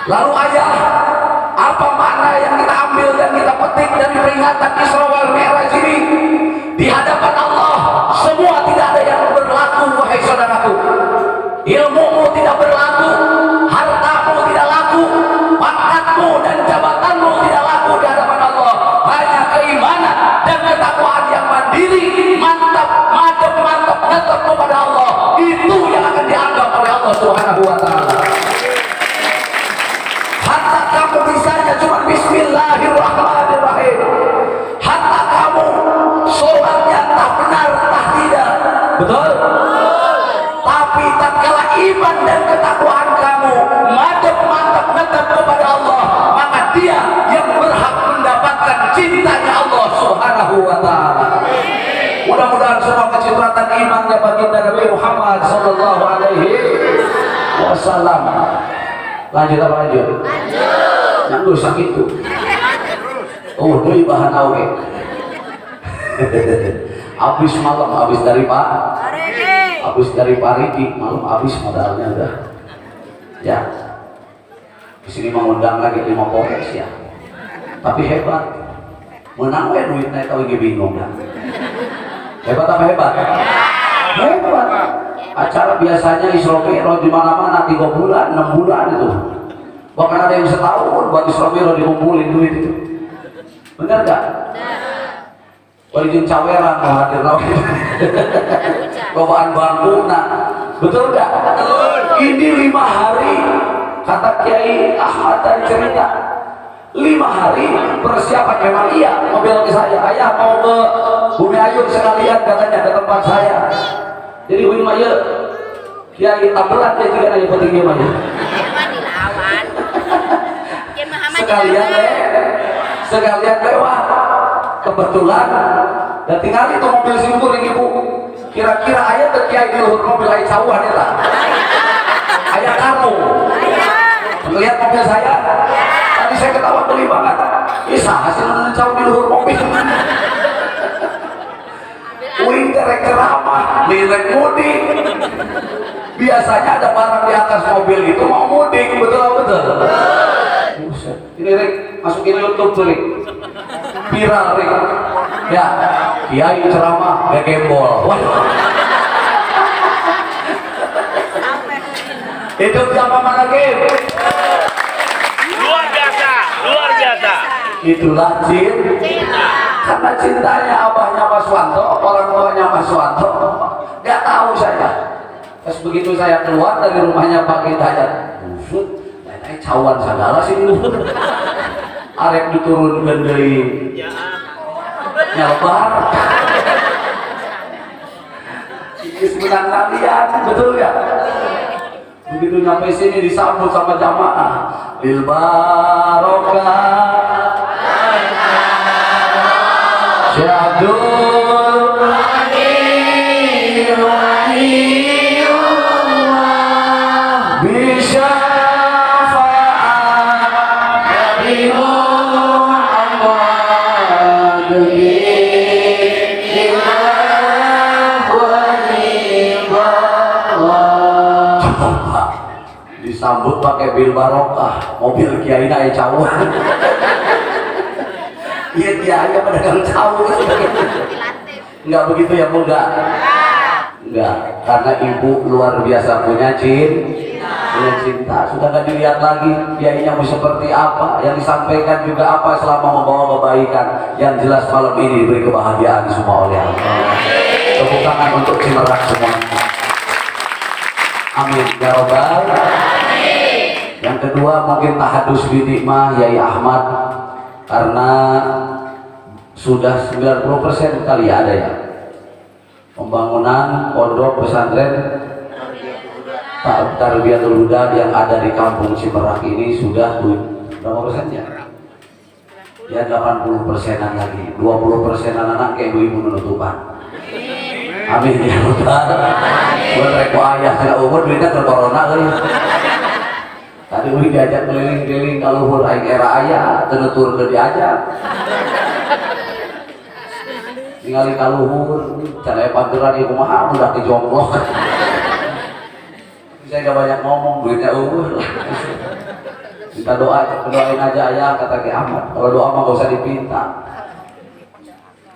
Lalu ayah, apa makna yang kita ambil dan kita petik dari peringatan Isra wal Mi'raj ini? Di hadapan Allah semua tidak ada yang berlaku, wahai saudaraku. Ilmumu tidak berlaku, hartamu tidak laku, pangkatmu dan jabatanmu tidak laku di hadapan Allah. Hanya keimanan dan ketakwaan yang mandiri, mantap, tetap kepada Allah, itu yang akan dianggap oleh Allah Subhanahu wa Ta'ala. Hatta kamu bisanya cuma Bismillahirrahmanirrahim, hatta kamu sholatnya tak benar tak tidak, betul? Tapi tatkala iman dan ketakwaan kamu mantap tetap kepada Allah, maka dia yang berhak mendapatkan cintanya Allah Subhanahu wa Ta'ala. Mudah-mudahan semua kecipratan imannya baginda Nabi Muhammad sallallahu alaihi wasallam. Lanjut apa lanjut? Lanjut. Yang rusak itu. Oh, deui bahan awe. Habis malam, habis dari Pak. Habis dari Pak Riki, malam habis modalnya udah. Ya. Di sini mengundang lagi 5 polres ya. Tapi hebat. Menang we duitnya tahu ge bingung ya. Hebat apa hebat? Hebat. Acara biasanya Isra Mi'raj di mana-mana 3 bulan, 6 bulan itu. Bahkan ada yang setahun buat Isra Mi'raj dikumpulin duit itu. Benar gak? Walijin caweran mau hadir lagi. Bawaan bangkuna. Betul gak? Ini 5 hari kata Kiai Ahmad tadi cerita. 5 hari persiapan memang iya. Mau bilang ke saya, ayah mau ke Bumi Ayu sekalian katanya ke tempat saya. Jadi Bumi Ayu Kiai tambelan dia juga nanya pentingnya mana. Sekalian lewat. Kebetulan dan tinggal itu mobil simpul yang ibu. Kira-kira ayah ke Kiai di luhur mobil ayah cawan ya lah. Ayah kamu. Melihat mobil saya. Tadi saya ketawa beli banget. Bisa hasil mencau di luhur mobil. Uing terek ceramah, lirek mudik. Biasanya ada barang di atas mobil itu mau mudik, betul. Buset, ini Rik, masukin YouTube tuh Rik. Viral Rik. Ya, Kiai ceramah, gak gembol. Itu siapa mana game? Luar biasa. Itulah cinta. Karena cintanya abahnya Mas Wanto, orang tuanya Mas Wanto, gak tahu saya. Terus begitu saya keluar dari rumahnya Pak Hidayat, busut, naik cawan segala sih dulu. Arek diturunkan dari nyabar. Ini sebenarnya kalian, betul ya? Begitu nyampe sini disambut sama jamaah. Bil barokah Syadul Rahimahillah bisa fa'at Nabi Muhammad disambut pakai bil barokah, mobil Kiai naik cawan. Iya dia aja pedagang cawan. Enggak begitu ya Bu? Enggak, karena ibu luar biasa punya cinta. Sudah gak dilihat lagi kiainya mau seperti apa, yang disampaikan juga apa selama membawa kebaikan. Yang jelas malam ini diberi kebahagiaan semua oleh Allah. Tepuk tangan untuk Cimerak semuanya. Amin ya Rabbal. Yang kedua mungkin tahadus binikmah Yai Ahmad, karena sudah 90% kali ada ya pembangunan pondok pesantren Tarbiyatul Huda yang ada di kampung Cimerak ini sudah berapa persennya? Ya 80%an lagi, 20%an anak kayak ibu menutupan. Amin ya Rabbal. Buat reko ayah tidak umur duitnya ke corona kali. Tadi udah diajak keliling-keliling kalau luhur aing era ayah tenutur ke diajak. Tinggalin ka luhur, caranya panturan ieu kumaha udah dijomblok. Saya gak banyak ngomong, duitnya Kita doain aja ayah, kata Ki Ahmad. Kalau doa mah gak usah dipinta.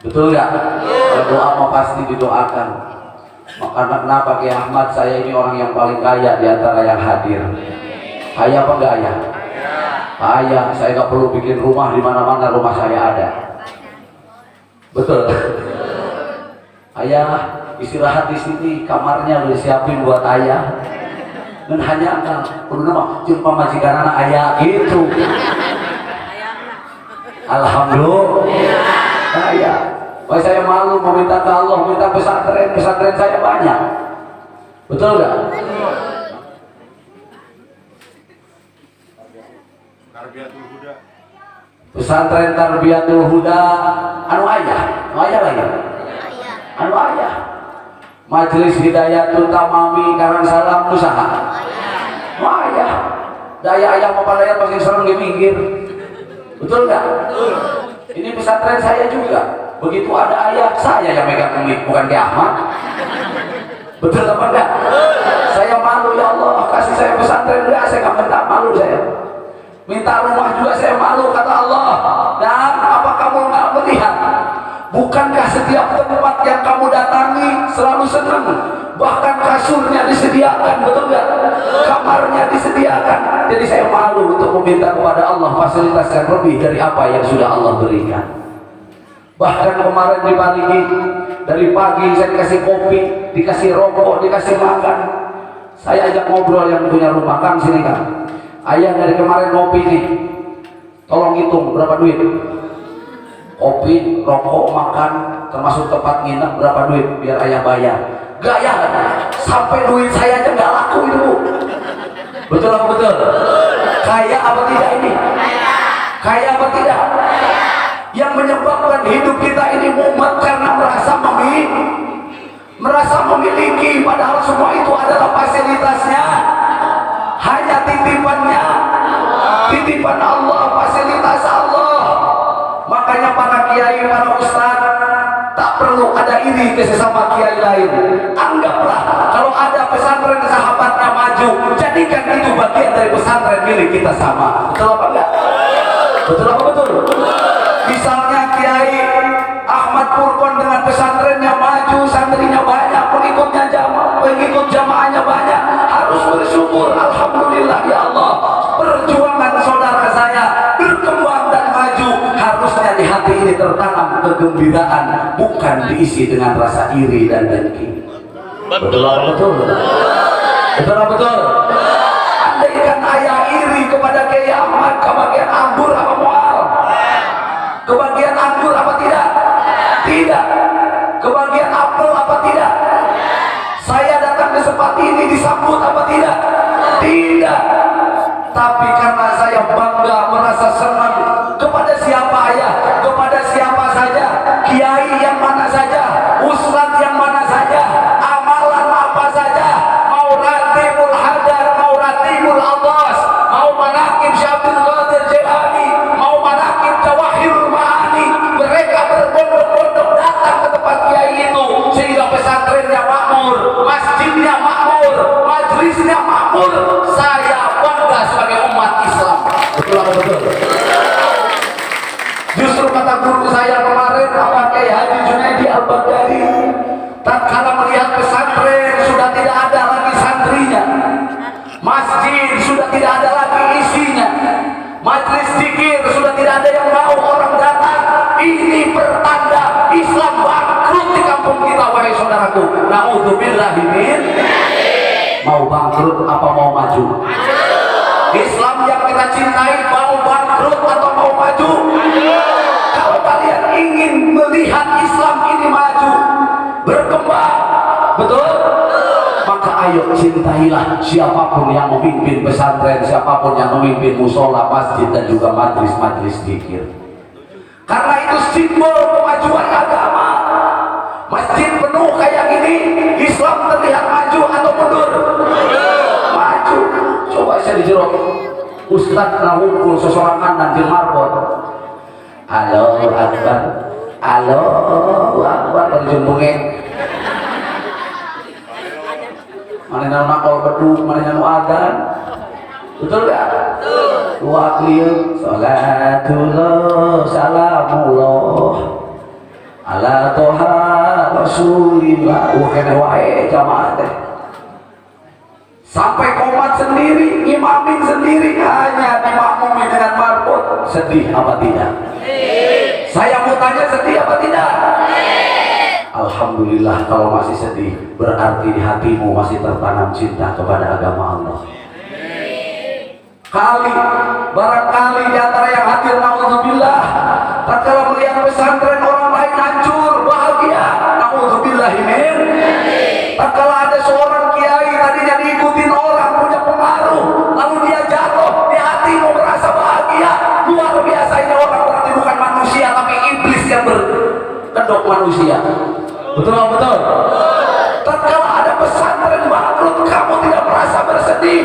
Betul nggak? Kalau doa mah pasti didoakan. Makanya kenapa Ki Ahmad, saya ini orang yang paling kaya di antara yang hadir. Kaya apa enggak ya? Kaya. Saya nggak perlu bikin rumah di mana-mana, rumah saya ada. Betul. Ayah istirahat di sini, kamarnya udah siapin buat ayah. Dan hanya kan, perlu nama jumpa majikan anak ayah itu. Alhamdulillah. Kaya. Wah, saya malu meminta ke Allah, minta pesantren saya banyak. Betul nggak? Pesantren Tarbiyatul Huda, anu ayah lagi. Anu ayah. Majelis Hidayatul Tamami Karangsalam usaha. Ayah. Daya ayah mau padaya pasti serem di minggir. Betul nggak? Ini pesantren saya juga. Begitu ada ayah, saya yang megang mic, bukan Ki Ahmad. Betul apa enggak? Saya malu, ya Allah, kasih saya pesantren enggak, saya nggak minta malu saya. Minta rumah juga saya malu, kata Allah. Dan apa kamu nggak melihat? Bukankah setiap tempat yang kamu datangi selalu senang? Bahkan kasurnya disediakan, betul nggak? Kamarnya disediakan. Jadi saya malu untuk meminta kepada Allah fasilitas yang lebih dari apa yang sudah Allah berikan. Bahkan kemarin di pagi, dari pagi saya dikasih kopi, dikasih rokok, dikasih makan. Saya ajak ngobrol yang punya rumah, Kang sini Kang. Ayah dari kemarin kopi nih, tolong hitung berapa duit? Kopi, rokok, makan, termasuk tempat nginep berapa duit? Biar ayah bayar. Gaya kan? Sampai duit saya aja nggak laku itu Bu. Betul apa betul? Kaya apa tidak ini? Kaya apa tidak? Yang menyebabkan hidup kita ini mumet karena merasa memiliki, padahal semua itu adalah fasilitasnya, hanya titipan Allah, fasilitas Allah. Makanya para kiai, para ustaz tak perlu ada iri ke sesama kiai lain. Anggaplah kalau ada pesantren sahabatnya maju, jadikan itu bagian dari pesantren milik kita sama. Betul apa enggak? Betul apa betul? Misalnya Kiai Ahmad Purkon dengan pesantrennya maju, santrinya banyak, pengikut jamaahnya banyak, harus bersyukur. Alhamdulillah ya Allah, perjuangan saudara saya berkembang dan maju. Harusnya di hati ini tertanam kegembiraan, bukan diisi dengan rasa iri dan dengki. Betul apa betul? Betul apa betul? Andaikan ayah iri kepada Kiai Ahmad, kebagian anggur apa mual? Kebagian anggur apa tidak? Tidak. Kebagian apel apa tidak? Saya datang ke tempat ini disambut apa tidak? Tidak. Tapi karena saya bangga, merasa senang kepada siapa ayah, kepada siapa saja, kiai yang mana saja, ustadz yang mana saja, amalan apa saja, mau ratibul hadar, mau ratibul abbas, mau manaqib Syabdul Qadir Jilani, mau manaqib Jawahirul Ma'ani, mereka berbondong-bondong datang ke tempat kiai itu, sehingga pesantrennya makmur, masjidnya makmur, majlisnya makmur. Saya bangga sebagai umat Islam. Betul apa betul? Justru kata guru saya kemarin, Pak Kiai Haji Junaidi Al-Baghdadi, tatkala melihat pesantren sudah tidak ada lagi santrinya, masjid sudah tidak ada lagi isinya, majelis zikir sudah tidak ada yang mau orang datang, ini pertanda Islam bangkrut di kampung kita, wahai saudaraku. Na'udzubillahi min. Mau bangkrut apa mau maju? Islam yang kita cintai mau bangkrut atau mau maju? Kalau kalian ingin melihat Islam ini maju, berkembang, betul? Maka ayo cintailah siapapun yang memimpin pesantren, siapapun yang memimpin musola, masjid, dan juga majlis-majlis zikir. Karena itu simbol kemajuan agama. Masjid penuh kayak gini, Islam terlihat maju atau mundur? Maju. Coba saya dijerok, Ustadz ngawungkul seseorangan nanti marbot. Halo Akbar, halo Akbar, berjumbungin. Mana nanu nakol beduk, mana nanu adan. Betul gak? wa qil salatullah salamullah ala toha rasulillah. Kene wae jamaah teh sampai komat sendiri, imamin sendiri, hanya dimakmumi dengan marbot. Sedih apa tidak? Saya mau tanya, sedih apa tidak? Alhamdulillah. Kalau masih sedih, berarti di hatimu masih tertanam cinta kepada agama Allah. Barangkali di antara yang hadir, naudzubillah, tatkala melihat pesantren orang lain hancur, bahagia, naudzubillah min. Tatkala ada seorang kiai tadinya diikutin orang, punya pengaruh, lalu dia jatuh, di hatimu merasa bahagia. Luar biasa, ini orang berarti bukan manusia, tapi iblis yang berkedok manusia. Betul betul. Tatkala ada pesantren bangkrut, kamu tidak merasa bersedih.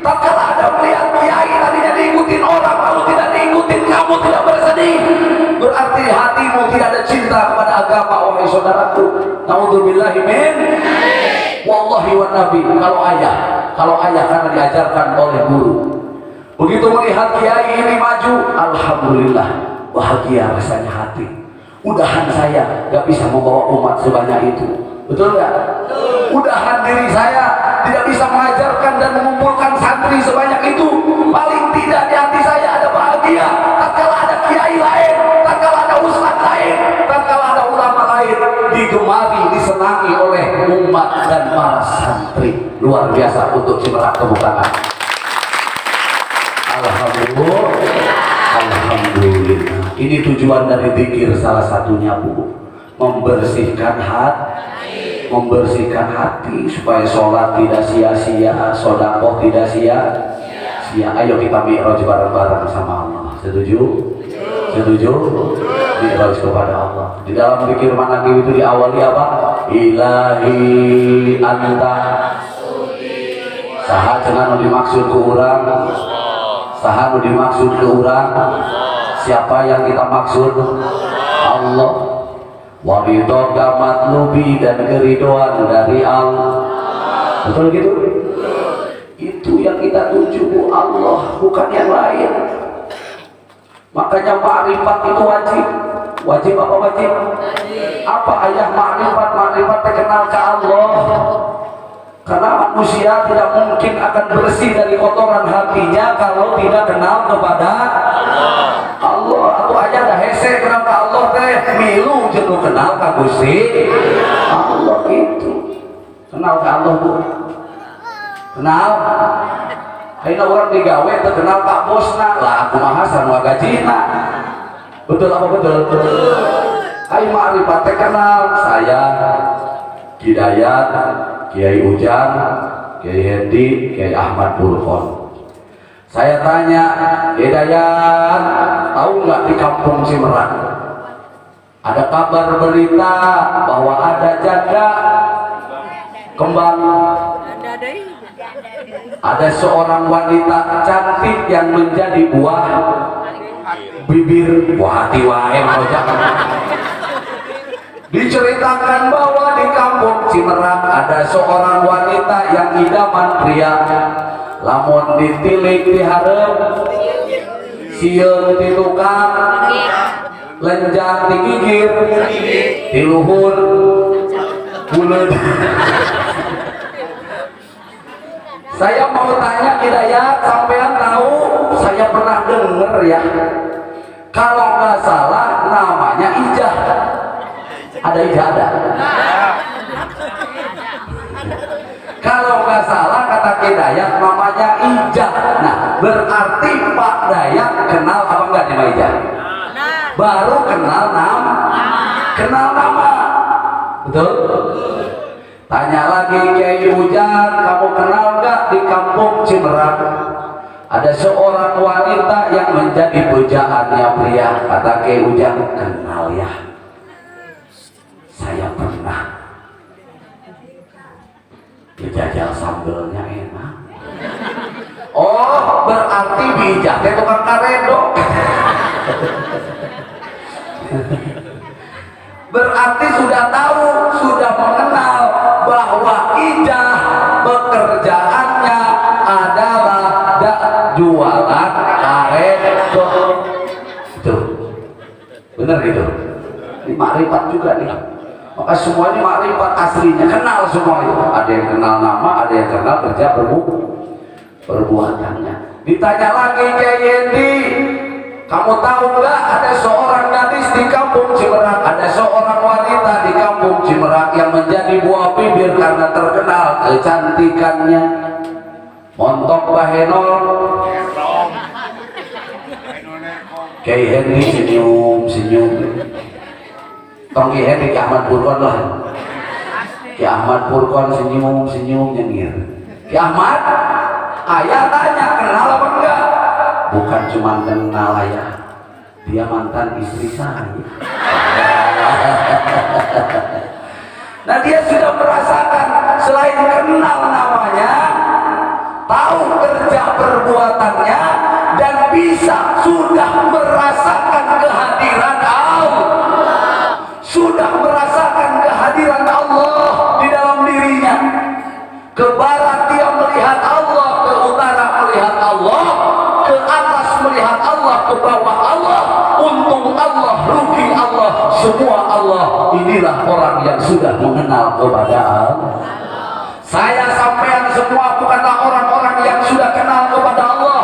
Tatkala ada melihat kiai tadinya diikutin orang, lalu tidak diikutin, kamu tidak bersedih. Berarti hatimu tidak ada cinta kepada agama, wahai saudaraku. Naudzubillahi min. Wallahi wa nabi. Kalau ayah karena diajarkan oleh guru, begitu melihat kiai ini maju, alhamdulillah, bahagia rasanya hati. Udahan saya gak bisa membawa umat sebanyak itu. Betul gak? Udahan diri saya tidak bisa mengajarkan dan mengumpulkan santri sebanyak itu. Paling tidak di hati saya ada bahagia tatkala ada kiai lain, tatkala ada ustaz lain, tatkala ada ulama lain digemari, disenangi oleh umat dan para santri. Luar biasa untuk Cimerak, kebukaan. Alhamdulillah. Ini tujuan dari zikir salah satunya, Bu, membersihkan hati supaya sholat tidak sia-sia, sedekah tidak sia-sia. Ayo kita mi'raj bareng-bareng sama Allah. Setuju? Mi'raj kepada Allah. Di dalam zikir manaqib itu diawali apa? Ilahi anta. Saha cenah nu dimaksud ke urang? Saha nu dimaksud ke urang? Siapa yang kita maksud? Allah. Waridhoka matlubi, dan keridoan dari Allah. Betul gitu? Itu yang kita tuju, Allah, bukan yang lain. Makanya ma'rifat itu wajib. Wajib apa wajib? Apa ayah ma'rifat? Ma'rifat terkenal ke Allah. Karena manusia tidak mungkin akan bersih dari kotoran hatinya kalau tidak kenal kepada Allah. Atau ayah dah hese kenal ke Allah teh, milu jenuh kenal ke Gusti Allah. Itu kenal ke Allah, Bu. Kenal. Ayeuna orang digawe terkenal Pak Bosna lah, aku mah sarua gajina. Betul apa betul? Ai ma'rifat kenal saya Hidayat, Kiai Ujang, Kiai Hendi, Kiai Ahmad Burkon. Saya tanya, Hidayat, tahu nggak di kampung Cimerak ada kabar berita bahwa ada janda kembang? Ada seorang wanita cantik yang menjadi buah bibir, buah hati wae jangan. Diceritakan bahwa di kampung Cimerak ada seorang wanita yang idaman pria, lamun ditilik dihareup, sieun di tukang, lenjang digigir, di luhur buleud. Saya mau tanya Hidayat, sampean tahu, saya pernah denger ya, kalau nggak salah namanya Ijah. Ada Ijah ada? Kalau nggak salah kata Hidayat namanya Ijah. Nah, berarti Pak Dayat kenal apa enggak nama Ijah? Baru kenal nama. Betul? Tanya lagi Kiai Ujang, kamu kenal nggak di kampung Cimerak ada seorang wanita yang menjadi pujaannya pria? Kata Kiai Ujang, kenal ya, saya pernah dijajal sambelnya enak. Oh, berarti bijak teh tukang karedok. Berarti sudah tahu, sudah mengenal bahwa Ijah pekerjaannya adalah jualan redo. Tuh, bener gitu. Ini makrifat juga nih. Maka semua ini makrifat aslinya, kenal semua itu. Ada yang kenal nama, ada yang kenal kerja perbuatannya. Ditanya lagi Kiai Hendi, kamu tahu nggak ada seorang gadis di kampung Cimerak, ada seorang wanita di kampung Cimerak yang menjadi buah bibir karena terkenal kecantikannya. Montok Bahenol. Kiai Hendi senyum. Tong Kiai Hendi Ki Ahmad Purkon lah. Ki Ahmad Purkon senyum nyengir. Ki Ahmad, ayah tanya kenal apa enggak? Bukan cuma kenal ayah, dia mantan istri saya. Nah dia sudah merasakan selain kenal namanya, tahu kerja perbuatannya, dan sudah merasakan kehadiran Allah, sudah merasakan kehadiran Allah di dalam dirinya. Ke barat dia melihat Allah, ke utara melihat Allah, ke atas melihat Allah, ke bawah Allah, untung Allah, rugi Allah, semua Allah. Inilah orang yang sudah mengenal kepada Allah. Saya sampean semua bukanlah orang-orang yang sudah kenal kepada Allah,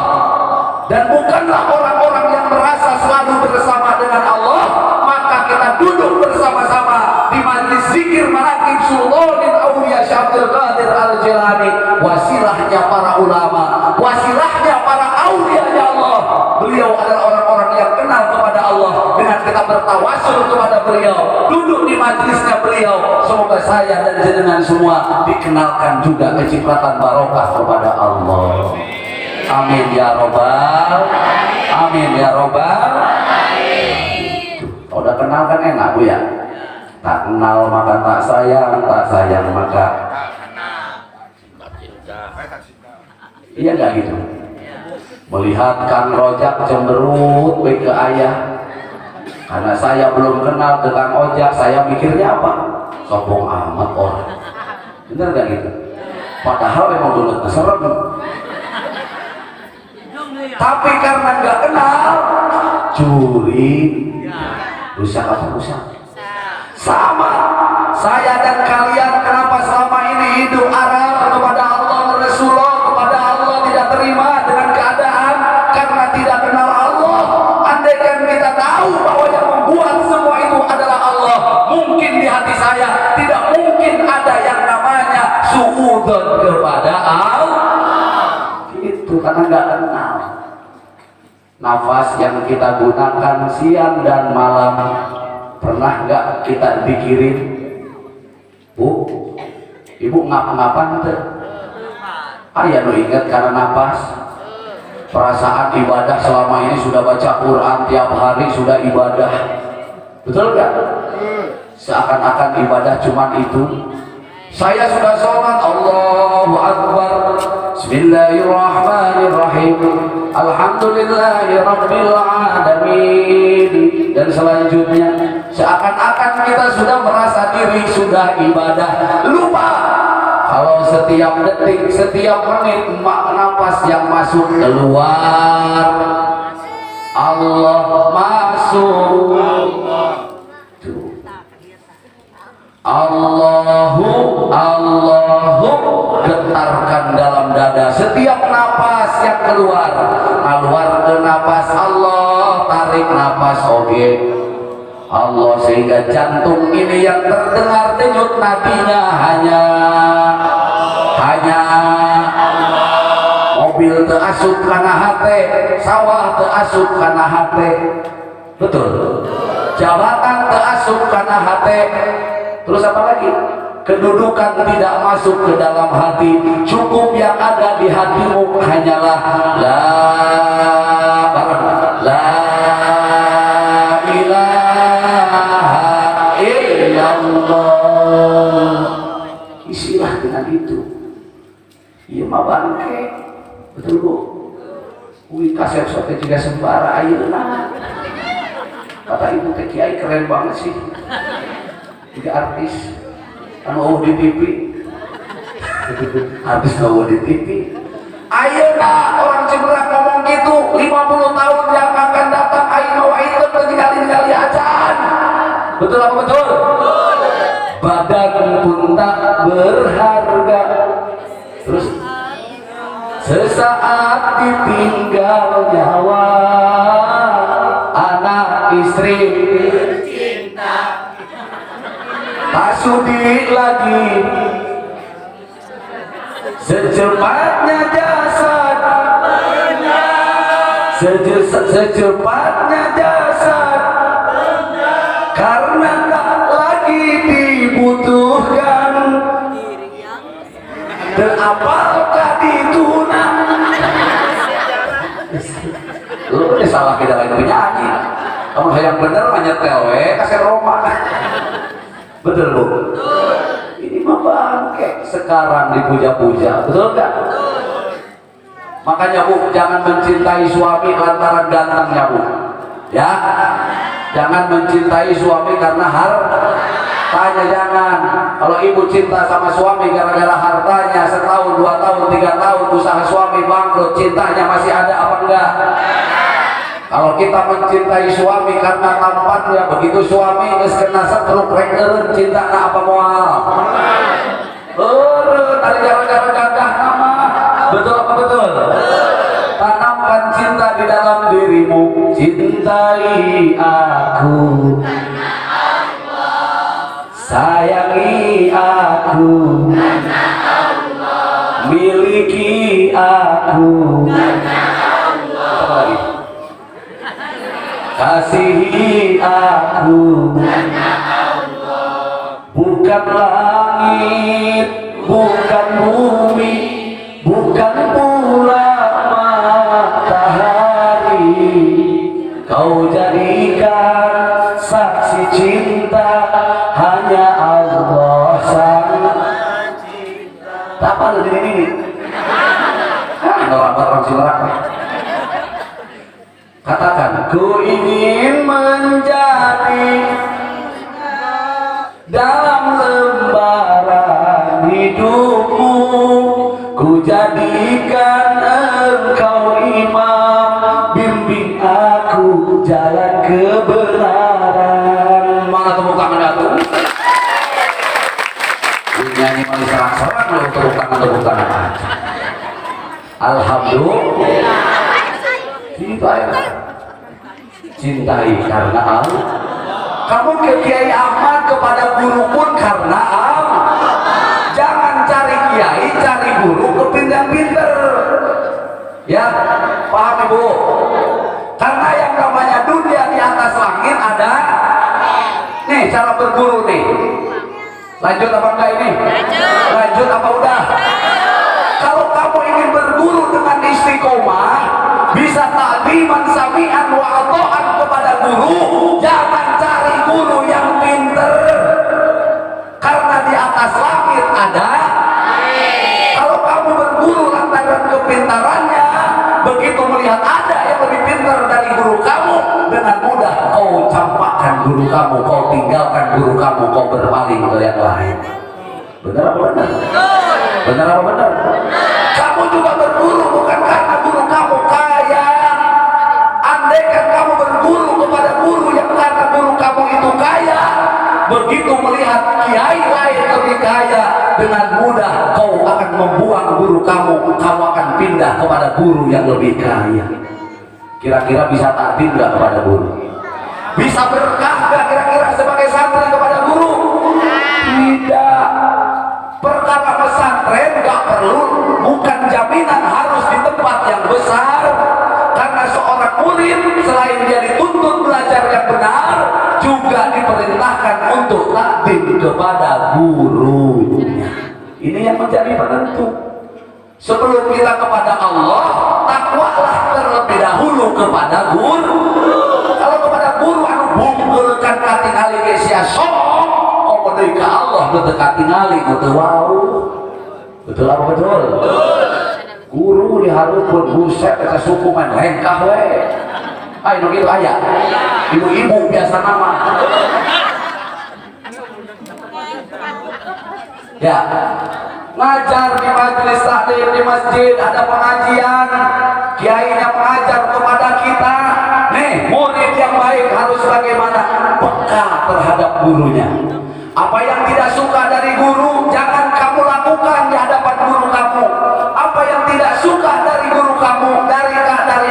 dan bukanlah orang-orang yang merasa selalu bersama dengan Allah. Maka kita duduk bersama-sama di majlis zikir manaqib Sultanuddin Auliya Syekh Abdul Qadir Al-Jilani, wasilahnya para ulama, wasilahnya para aulianya Allah. Beliau adalah orang-orang yang kenal kepada Allah. Dengan kita bertawasul kepada beliau, duduk di majlisnya beliau, semoga saya dan jenengan semua dikenalkan juga kecipratan barokah kepada Allah. Amin ya robbal, amin ya robbal. Udah kenal kan enak Bu ya? Tak kenal maka tak sayang maka iya nggak gitu? Melihat Kang Rojak cemberut ke ayah, karena saya belum kenal ke Kang Ojak, saya mikirnya apa? Sombong amat orang. Bener gak gitu? Padahal memang dulu serem. Tapi karena nggak kenal, curi, rusak apa rusak? Sama. Saya dan kalian kenapa selama ini hidup arah kepada Allah dan Rasulullah, kepada Allah tidak terima dengan keadaan karena tidak kenal Allah. Andaikan kita tahu bahwa yang membuat semua itu adalah Allah, mungkin di hati saya tidak mungkin ada yang namanya suudzon kepada Allah. Itu karena nggak kenal. Nafas yang kita gunakan siang dan malam, pernah nggak kita pikirin? Bu, ibu ngap-ngapan tuh? Ayah nu inget karena nafas. Perasaan ibadah selama ini sudah baca Quran tiap hari, sudah ibadah, betul nggak? Seakan-akan ibadah cuma itu. Saya sudah sholat, Allahu Akbar, Bismillahirrahmanirrahim, Alhamdulillahirabbil alamin, dan selanjutnya seakan-akan kita sudah merasa diri sudah ibadah. Lupa kalau setiap detik, setiap menit nafas yang masuk keluar, Allah masuk, Allahu getarkan dalam dada setiap napas yang keluar. Keluar ke napas Allah, tarik napas oke Allah, sehingga jantung ini yang terdengar denyut nadinya hanya mobil terasup karena hati, sawah terasup karena hati, betul, jabatan terasup karena hati. Terus apa lagi? Kedudukan tidak masuk ke dalam hati. Cukup yang ada di hatimu hanyalah la ilaha illallah. Isilah dengan itu. Iya mah bangke. Betul Bu? Wih kasep sote juga sembara ayeuna. Kata ibu teh Kiai keren banget sih. Tiga artis anu di TV, artis kau di TV. Ayeuna orang Cimerak ngomong gitu 50 tahun Betul apa betul? Badan pun tak berharga. Terus sesaat ditinggal nyawa, anak istri tak sudi lagi, secepatnya jasad, secepatnya jasad, karena tak lagi dibutuhkan. Dan apakah dituna? Lu ini salah beda lain penyanyi. Kamu yang bener menyetel kasih Roma. Betul bu? Ini mah bangke sekarang dipuja-puja, betul gak? Makanya bu, jangan mencintai suami lantaran gantengnya bu. Ya, jangan mencintai suami karena hartanya, jangan. Kalau ibu cinta sama suami gara-gara hartanya, setahun, 2 tahun, 3 tahun usaha suami bangkrut, cintanya masih ada apa enggak? Kalau kita mencintai suami karena tampannya, begitu suami geus kena setruk rek eureun cintana apa moal? Eureun ari gara-gara gadah nama. Betul apa betul? Tanamkan cinta di dalam dirimu. Cintai aku, sayangi aku, miliki aku, kasihi aku, bukan langit, bukan bumi, bukan pula matahari, kau jadikan saksi cinta hanya Allah sang cinta. Tak apa lu ini. Orang silakan. Katakan, ku ingin menjadi dalam lembaran hidupmu, ku jadikan engkau imam, bimbing aku jalan kebenaran. Mana tepuk tangan aku? Nyanyi malah serang-serang malah tepuk tangan. Alhamdulillah. Cintai karena Allah. Kamu ke Kiai Ahmad kepada guru pun karena Allah. Jangan cari kiai, cari guru kepindah-pindah. Ya, paham ibu? Karena yang namanya dunia di atas langit ada. Nih cara berguru nih. Lanjut apa enggak ini? Lanjut apa udah? Kalau kamu ingin berguru dengan istiqomah, bisa takliman sami'an wa ata'an kepada guru, jangan cari guru yang pinter, karena di atas langit ada. Kalau kamu berguru lantaran kepintarannya, begitu melihat ada yang lebih pintar dari guru kamu, dengan mudah kau campakkan guru kamu, kau tinggalkan guru kamu, kau berpaling ke yang lain. Benar apa benar? Benar apa benar? Kamu juga berguru bukan karena guru kamu kaya. Andaikan kamu berguru kepada guru yang karena guru kamu itu kaya, begitu melihat kiai lain lebih kaya, dengan mudah kau akan membuang guru kamu, kamu akan pindah kepada guru yang lebih kaya. Kira-kira bisa takdim nggak kepada guru? Bisa berkah nggak kira-kira sebagai santri kepada guru? Tidak. Perkara pesantren nggak perlu, bukan jaminan harus di tempat yang besar, karena seorang murid selain dia dituntut belajar yang benar, juga diperintahkan untuk takdim kepada gurunya. Ini yang menjadi penentu. Sebelum kita kepada Allah, takwalah terlebih dahulu kepada guru. Kalau kepada guru anu bungkulkan kating ali ge sia sok, deui ka Allah mendekati ngali teu wau. Betul apa betul? Guru diharupkeun buset eta suku mah lengkah we. Anu kitu aya. Ibu-ibu biasa nama. Ya. Ngajar di majelis taklim di masjid, ada pengajian, kiainya mengajar kepada kita. Nih, murid yang baik harus bagaimana? Peka terhadap terhadap gurunya. Apa yang tidak suka dari guru jangan kamu lakukan di hadapan guru kamu. Apa yang tidak suka dari guru kamu, dari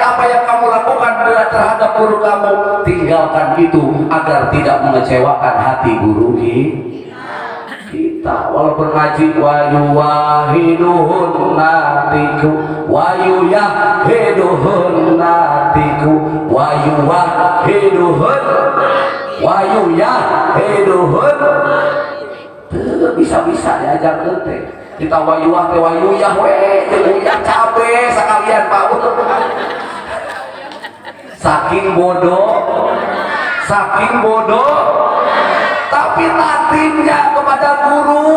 apa yang kamu lakukan terhadap guru kamu, tinggalkan itu agar tidak mengecewakan hati guru kita. Walaupun ngaji wayuwahiduhun natiku wayuyahiduhun natiku wayuwahiduhun wayuyahiduhun bisa-bisa diajar teh kita wayuwah teh wayuyah wayuyah cabe sekalian Pak. saking bodoh tapi taatnya kepada guru,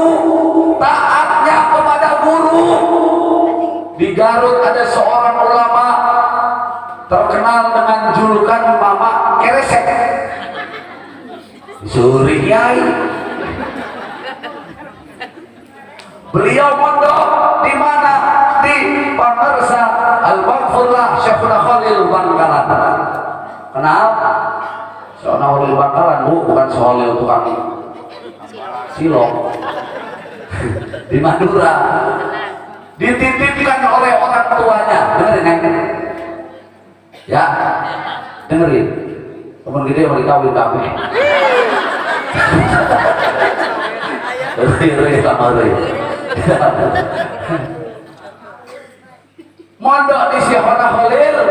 taatnya kepada guru. Di Garut ada seorang ulama terkenal dengan julukan Mama Keresek, Suri Kiai. Beliau mondok di mana? Di Pamersa Al-Maghfurlah Syekhuna Khalil Bangkalan. Kenal? Syekhuna Khalil Bangkalan, bukan Khalil tukang silong. Di Madura. Dititipkan oleh orang tuanya. Dengerin ya, dengerin. Temen gede mau dikawin kami. Mondok di Syekhuna Khalil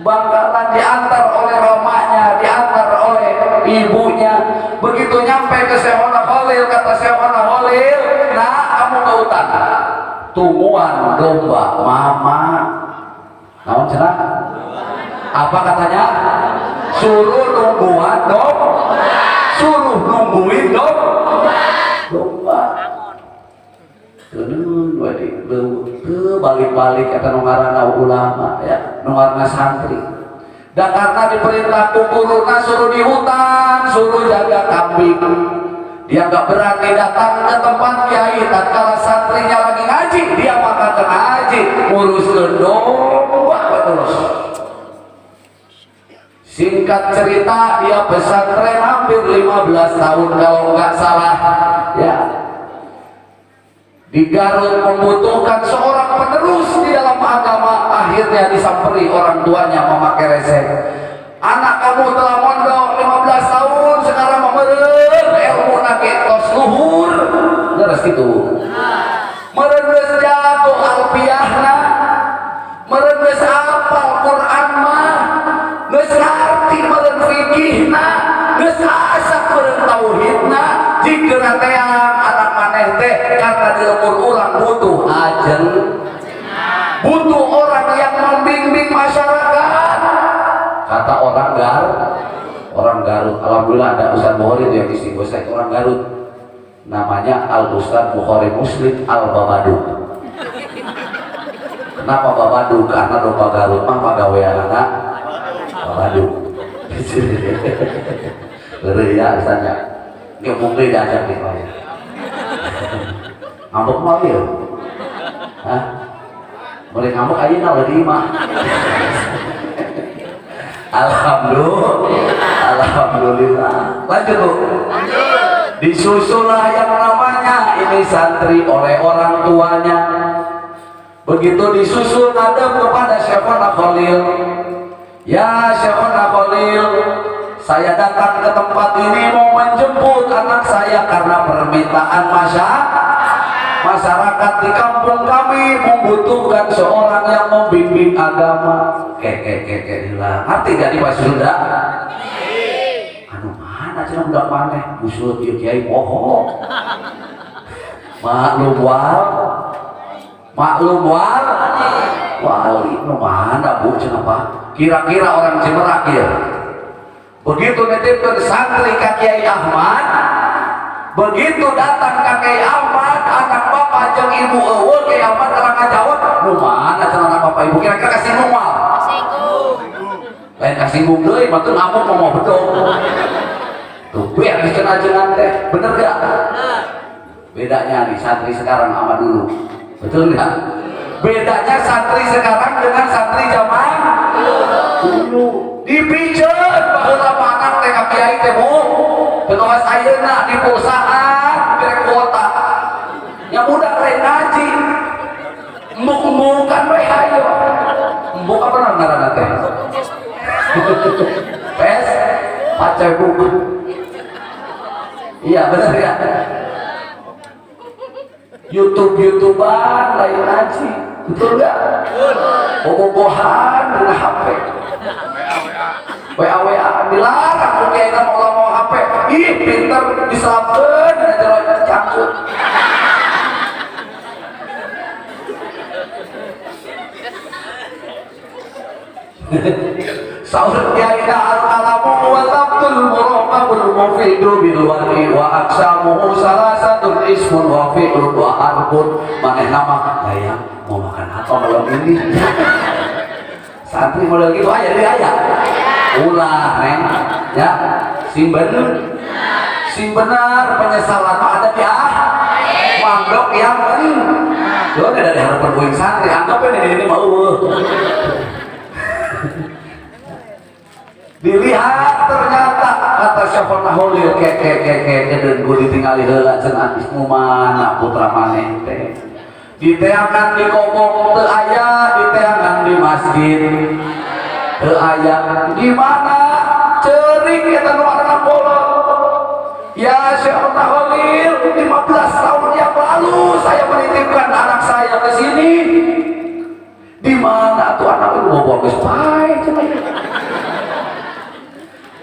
Bangkalan, diantar oleh romanya, diantar oleh ibunya. Begitu nyampe ke Syekhuna Khalil, kata Syekhuna Khalil, nah kamu ke hutan, tungguan domba mama. Namun cenah? Apa katanya? Suruh nungguan domba, suruh nungguin domba. Balik-balik kata nungarana ulama ya, nungarana santri. Dan karena diperintah guruna suruh di hutan, suruh jaga kambing, dia nggak berani datang ke tempat kiai. Tatkala santrinya lagi ngaji, dia maka ke ngaji, ngurus domba terus. Singkat cerita, dia pesantren hampir 15 tahun kalau nggak salah ya. Di Garut membutuhkan seorang penerus di dalam agama. Akhirnya disamperi orang tuanya memakai resep. Anak kamu telah mondok 15 tahun, sekarang memeren ilmu nake tos luhur. Ngeres gitu. Meren geus jago alfiahna, meren geus hafal Quran mah, geus ngarti meren fikihna, geus asak meren tauhidna. Jikeuna teh anak maneh teh karena di umur urang butuh ajen, butuh orang yang membimbing masyarakat. Kata orang Garut, alhamdulillah ada Ustaz Bukhari itu yang istimewa, orang Garut, namanya Al Ustaz Bukhari Muslim Al Babadu. Kenapa Babadu? Karena domba Garut mah pagawean anak Babadu. Beri ya Ustaznya, ini mungkin diajak nih Pak. Ngambek mau ya? Hah? Mulai ngambek aja nggak di mah. Alhamdulillah. Lanjut Bu. Disusullah yang namanya ini santri oleh orang tuanya. Begitu disusul ngadep kepada Syekhuna Khalil. Ya Syekhuna Khalil, saya datang ke tempat ini mau menjemput anak saya karena permintaan masyarakat di kampung kami membutuhkan seorang yang membimbing agama. Hilang. Arti gak di Pak Sunda? Anu mana cenah budak maneh? Usul ieu kiai bohong. Maklum wal. Wali nu mana Bu cenah Pak? Kira-kira orang Cimerak ya. Begitu nitipkeun santri ka Kiai Ahmad, begitu datang ka Kiai Ahmad, anak bapak jeung ibu eueuh, Kiai Ahmad terang ngajawab, nu mana cenah anak bapak ibu kira-kira kasinggung wal. Lain kasinggung deui, mah teu ngamuk mau bedog. Tuh, biar cenah jengan teh, bener gak? Bedanya nih santri sekarang sama dulu. Betul gak? Bedanya santri sekarang dengan santri zaman dulu. Dipijeun baheula anak teh ka kiai teh Bu. Pes pacar buku. Iya benar ya. YouTuber lain ngaji, betul nggak? Bobogohan dengan HP. WA dilarang mungkin mau HP. Ih pinter diselapkan dan jeroan cangkut. Sahur kiaina al-kalamu wa tabtul muraqabul mufidu bil wali wa aksamuhu salasatun ismun wa fi'lun wa arbun. Maneh nama layang mau makan apa malam ini? Santri model gitu aja dia aya. Ulah neng ya sim benar penyesalan mah ada di mandok yang bener. Yo ada harapan poin santri anggap ini mau dilihat ternyata kata Syafana Holil keke dan gue ditinggali heula cenah ismu mana putra maneh teh diteangan di kobong teu aya diteangan di masjid teu aya di mana ceurik eta nu aranna bolot ya Syafana Holil 15 tahun yang lalu saya menitipkan anak saya ke sini di mana tuh anak itu bawa geus pae cenah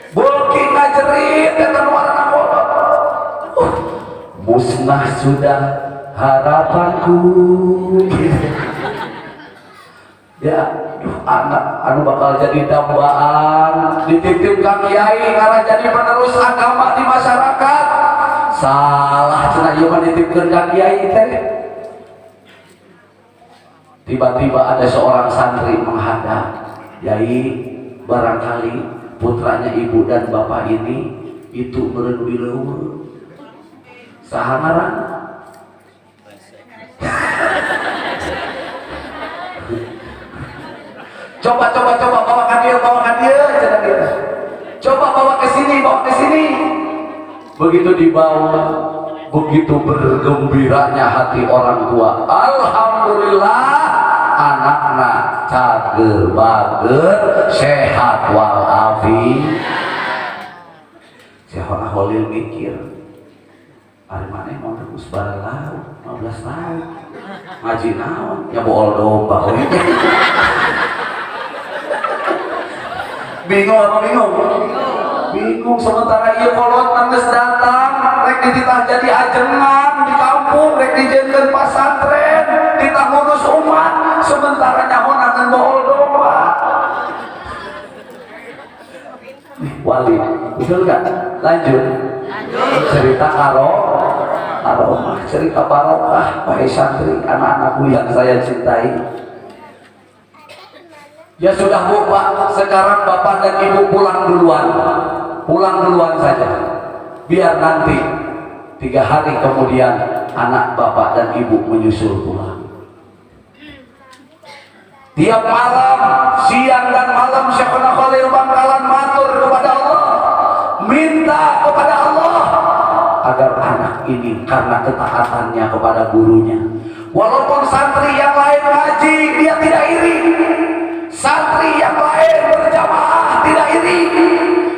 Bulking ngajerit kata warna bodoh. Musnah sudah harapanku. Ya, anak anu bakal jadi dambaan dititip Kang Kiai karena jadi penerus agama di masyarakat. Salah cenah ieu mah dititipkeun Kang Kiai teh. Tiba-tiba ada seorang santri menghadap, "Yai, barangkali putranya ibu dan bapak ini itu berenui leuweung saha ngaran?" coba bawakan dia cenah dia. Coba bawa ke sini. Begitu dibawa, begitu bergembiranya hati orang tua. Alhamdulillah anakna cager bager sehat walafiat. Syafana Holil mikir ari maneh mau terus barelau 15 tahun ngaji naon ya bool domba we. bingung sementara ieu kolot nangis datang rek dititah jadi ajengan di kampung rek dijieunkeun pasantren ditah ngurus umat sementara nyahonakeun bool domba. Wali, betul nggak? Lanjut. Cerita Karomah, cerita barokah, wahai santri, anak-anakku yang saya cintai. Ya sudah Bu Pak, sekarang Bapak dan Ibu pulang duluan saja. Biar nanti 3 hari kemudian anak Bapak dan Ibu menyusul pulang. Tiap malam, siang dan malam Syafana Holil bakalan matur kepada Allah, minta kepada Allah agar anak ini karena ketaatannya kepada gurunya, walaupun santri yang lain ngaji dia tidak iri, santri yang lain berjamaah tidak iri,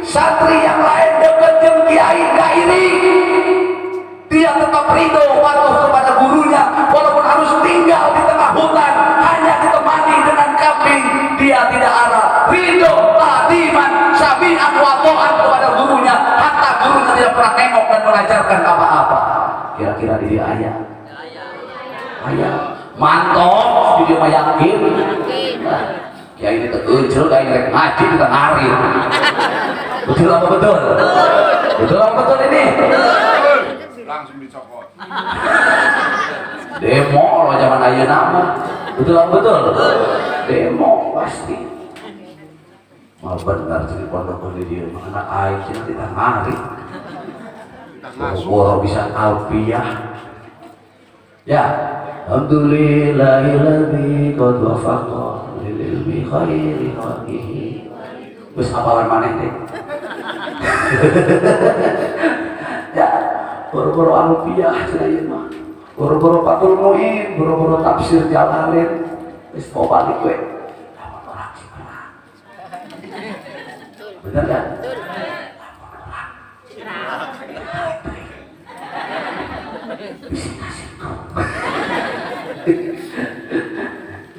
santri yang lain dekat jeung kiai gak iri, dia tetap ridho patuh kepada gurunya walaupun harus tinggal di tengah hutan hanya ditemani dengan kambing. Dia tidak arah ridho tadiman sabian wa ta'an kepada gurunya hatta gurunya tidak pernah nengok dan mengajarkan apa-apa. Kira-kira diri ayah mantap di dia mah yakin. Ya ini teguncel kayak ngerek ngaji kita ngarir. Betul apa betul? Betul apa betul ini? Langsung dicopot. Demo kalau zaman ayeuna mah. Betul apa betul? Demo pasti. Mal benar jadi pondok di dia mah anak aing cenah kita ngarir. Boro bisa alfiah. Ya, alhamdulillahilladzi qad wafaqa lil ilmi khairi khalqihi. Wis apalan maneh teh. Ya, boro-boro alfiah cenah ieu mah. Boro-boro Fathul Muin, boro-boro tafsir Jalalain. Wis mau balik we. Bener kan?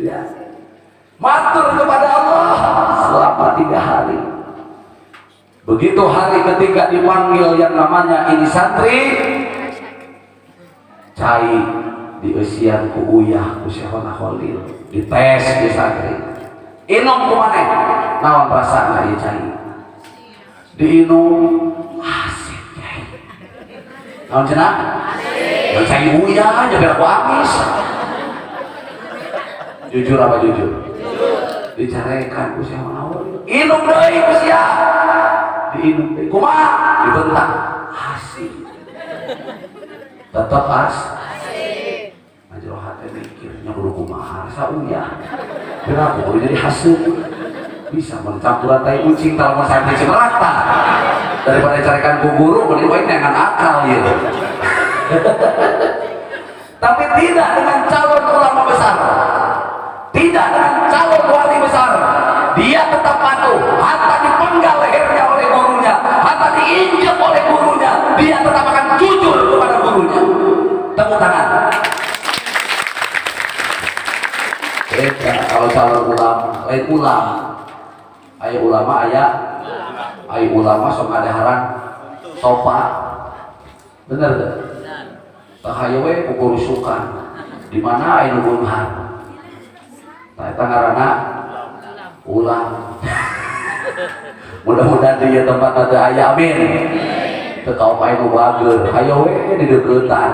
Ya. Matur kepada Allah selama 3 hari. Begitu hari ketiga dipanggil yang namanya ini santri, cai diusian ku uyah ku Syekhona Khalil, dites di santri. Inum kumaneh, naon rasana ieu cai? Diinum asik cai. Naon cenah? Asik. Cai uyah nya bela ku amis. Jujur apa jujur? Dicarekan ku Syekhona Khalil. Inum deui ku sia. Diinum deui. Kumaha? Dibentak. Asik. Tetap asik. Majro hati mikirnya kudu kumaha sa uyah. Kenapa kudu jadi hasil? Bisa mencampuran tai kucing kalau santri cemerata. Daripada carekan ku guru mending wae dengan akal ieu. Tapi tidak dengan calon ulama besar. Tidak dengan calon wali besar. Dia tetap patuh. Hatta dipenggal lehernya oleh gurunya, hatta diinjak oleh gurunya, dia tetap akan jujur kepada gurunya. Tepuk tangan. Beda kalau calon ulama, lain ulama. Ayo ulama aya, ayo ulama sok ngadaharan sopa. Bener gak? Tahayu we kukurusukan. Di mana ayo nubunhan? Eta ngaranna ulang. Mudah-mudahan di tempat nanti aya amin. Teu kaop aya nu bager, hayo we di deuketan.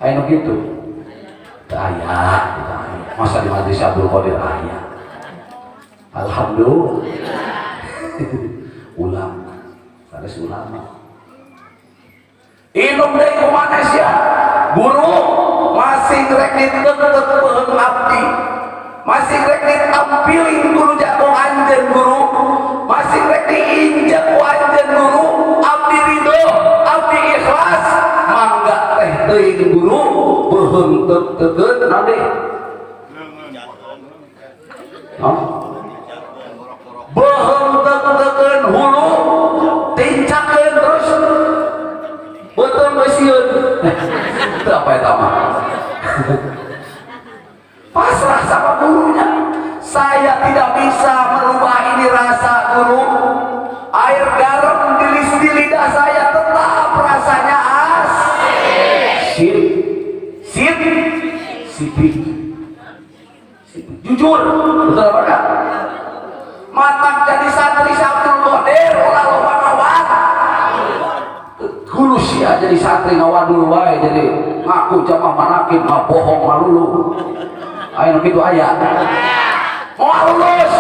Aya nu kitu. Teu aya, masa di majelis Abdul Qadir aya. Alhamdulillah. Ulang. Sanes ulama. Inum deui kumaha sia? Guru masih rek diteuteut peuheung abdi. Masih rek ditampilin guru jatuh anjeun guru, masih rek diinjak ku anjeun guru, abdi ridho, abdi ikhlas, mangga teh teuing guru beuheung teuteut naon deui? Beuheung teuteun hulu, tincakeun terus betul geusieun. Itu apa eta mah? Pasrah sama gurunya. Saya tidak bisa merubah ini rasa guru. Air garam dilis di lidah saya tetap rasanya asin. Sipik. Jujur, betul apa enggak? Matang jadi santri Abdul Qadir ulah loba ngawat. Hulu sia jadi santri ngawadul wae jadi ngaku jamaah manakib mah bohong malulu. Ayo gitu aya. Mau lulus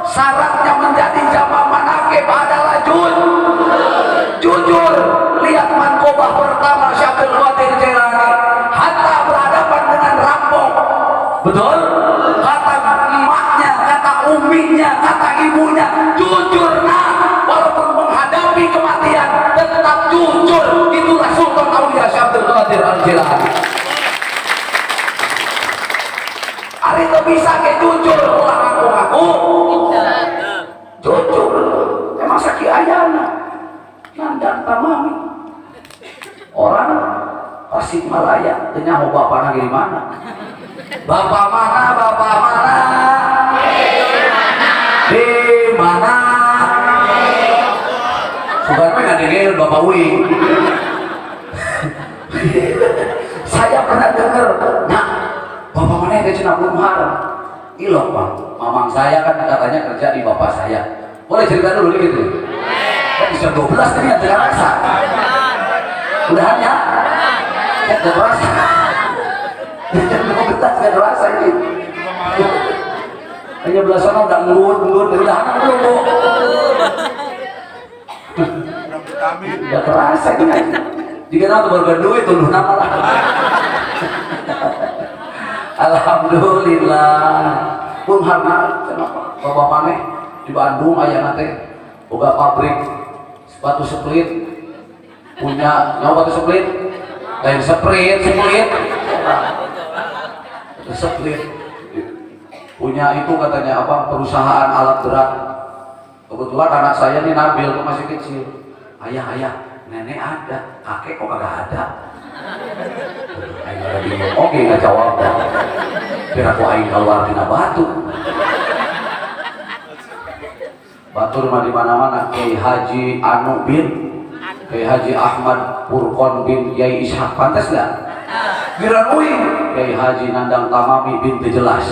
syaratnya menjadi jamaah manakib adalah jujur. Lihat mankobah pertama Syabdul Qadir Jailani, hatta berhadapan dengan rampok. Betul? Kata emaknya, kata uminya, kata ibunya, jujur nah. Walaupun menghadapi kematian tetap jujur. Itulah Sultan Aulia Syabdul Qadir Jailani. Hari itu bisa ke jujur ulah ngaku-ngaku. Jujur. Emang sakit ayana. Nandang tamami. Orang Tasikmalaya teu nyaho bapana di mana? Bapak mana? Bapak mana? Di mana? Sugan mah ngadengel Bapak Wing. Saya pernah dengar, nah, Bapak mana yang cenah Bunhar? Ilok Pak, mamang saya kan katanya kerja di bapak saya. Boleh cerita dulu gitu? Kan bisa 12 tadi yang terasa. Udahan ya? Kan terasa. Kan 12 kan terasa ini. Hanya belasan udah ngelun, udahan belum Bu? Udah terasa ini. Jika nanti bergaduh itu lu nama lah. Alhamdulillah. Pun harna kenapa? Bapak maneh di Bandung aya nate boga pabrik sepatu split. Punya nyawa batu split. Lain split. Split. Punya itu katanya apa? Perusahaan alat berat. Kebetulan anak saya nih Nabil tuh masih kecil. Ayah, nenek ada, kakek kok kagak ada. Aing ada bingung, oke nggak jawab dah. Biar aku aing keluar tina batu. Batur mah di mana-mana. Kiai Haji Anu bin Kiai Haji Ahmad Furqon bin Kiai Ishak, pantas nggak? Giran uing Kiai Haji Nandang Tamami bin Tejelas.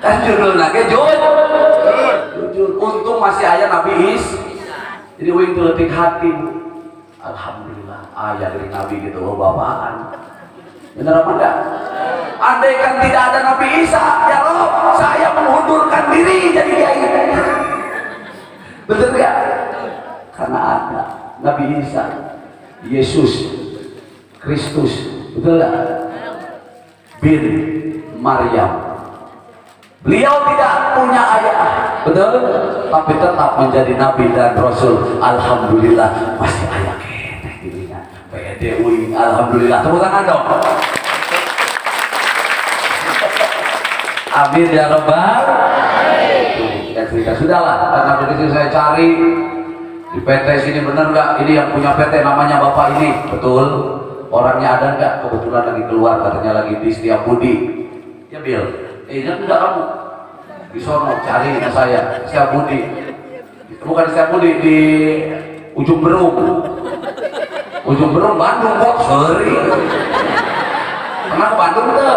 Kan judul nage jujur. Untung masih ayah Nabi Is. Jadi uing teletik hati. Alhamdulillah ayah dari Nabi gitu loh bapaan. Bener apa enggak? Andai kan tidak ada Nabi Isa, ya Rob, saya mengundurkan diri jadi kiai. Bener gak? Karena ada Nabi Isa, Yesus Kristus, betul gak? Bin Maryam. Beliau tidak punya ayah, betul? Tapi tetap menjadi Nabi dan Rasul. Alhamdulillah masih ayah ketek dirinya. PDW, alhamdulillah. Tepuk tangan dong. Amin ya Rabbal. Kita cerita sudahlah, karena begitu saya cari di PT sini bener nggak? Ini yang punya PT namanya Bapak ini, betul? Orangnya ada nggak? Kebetulan lagi keluar, katanya lagi di Setiabudi. Ya Bil, ingat nggak kamu? Di sono cari ke saya, Setiabudi. Bukan Setiabudi, di Ujung Berung. Ujung Berung Bandung kok, sorry. Pernah ke Bandung tuh?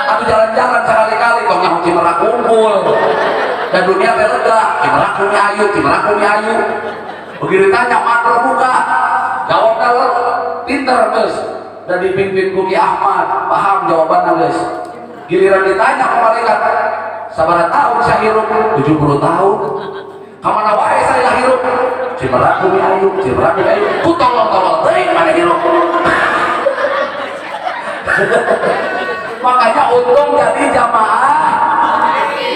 Aku jalan-jalan sekali-kali kok yang Cimerak kumpul. Dan dunia lega, Cimerak kumi ayu. Begitu ditanya, mana buka? Jawab kalau pinter guys. Dan dipimpin Kuki Ahmad, paham jawabannya guys. Giliran ditanya ke malaikat, sabar tahun saya hirup? 70 tahun. Kamana wae saya hirup? Cimerak kumi ayu. Ku tolong-tolong teuing mana hirup. Makanya untung jadi jamaah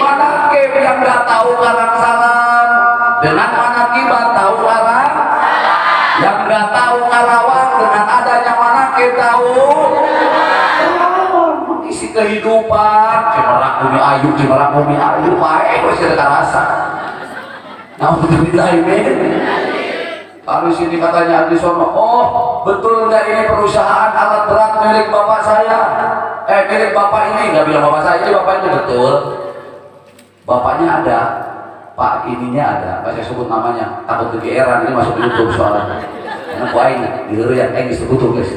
manakib yang nggak tahu karang salam dengan manakib tahu karang, yang nggak tahu karawang dengan adanya manakib tahu mengisi kehidupan. Cimerak bumi ayu baik masih ada rasa. Alhamdulillah ini. Kalau sini katanya Abdi Sono, oh betul nggak ini perusahaan alat berat milik bapak saya? Milik bapak ini, nggak bilang bapak saya, ini bapak itu betul. Bapaknya ada, Pak ininya ada, saya sebut namanya, takut kegeeran, ini masuk YouTube soalnya. Karena aku aing, dihuru yang disebut tuh guys.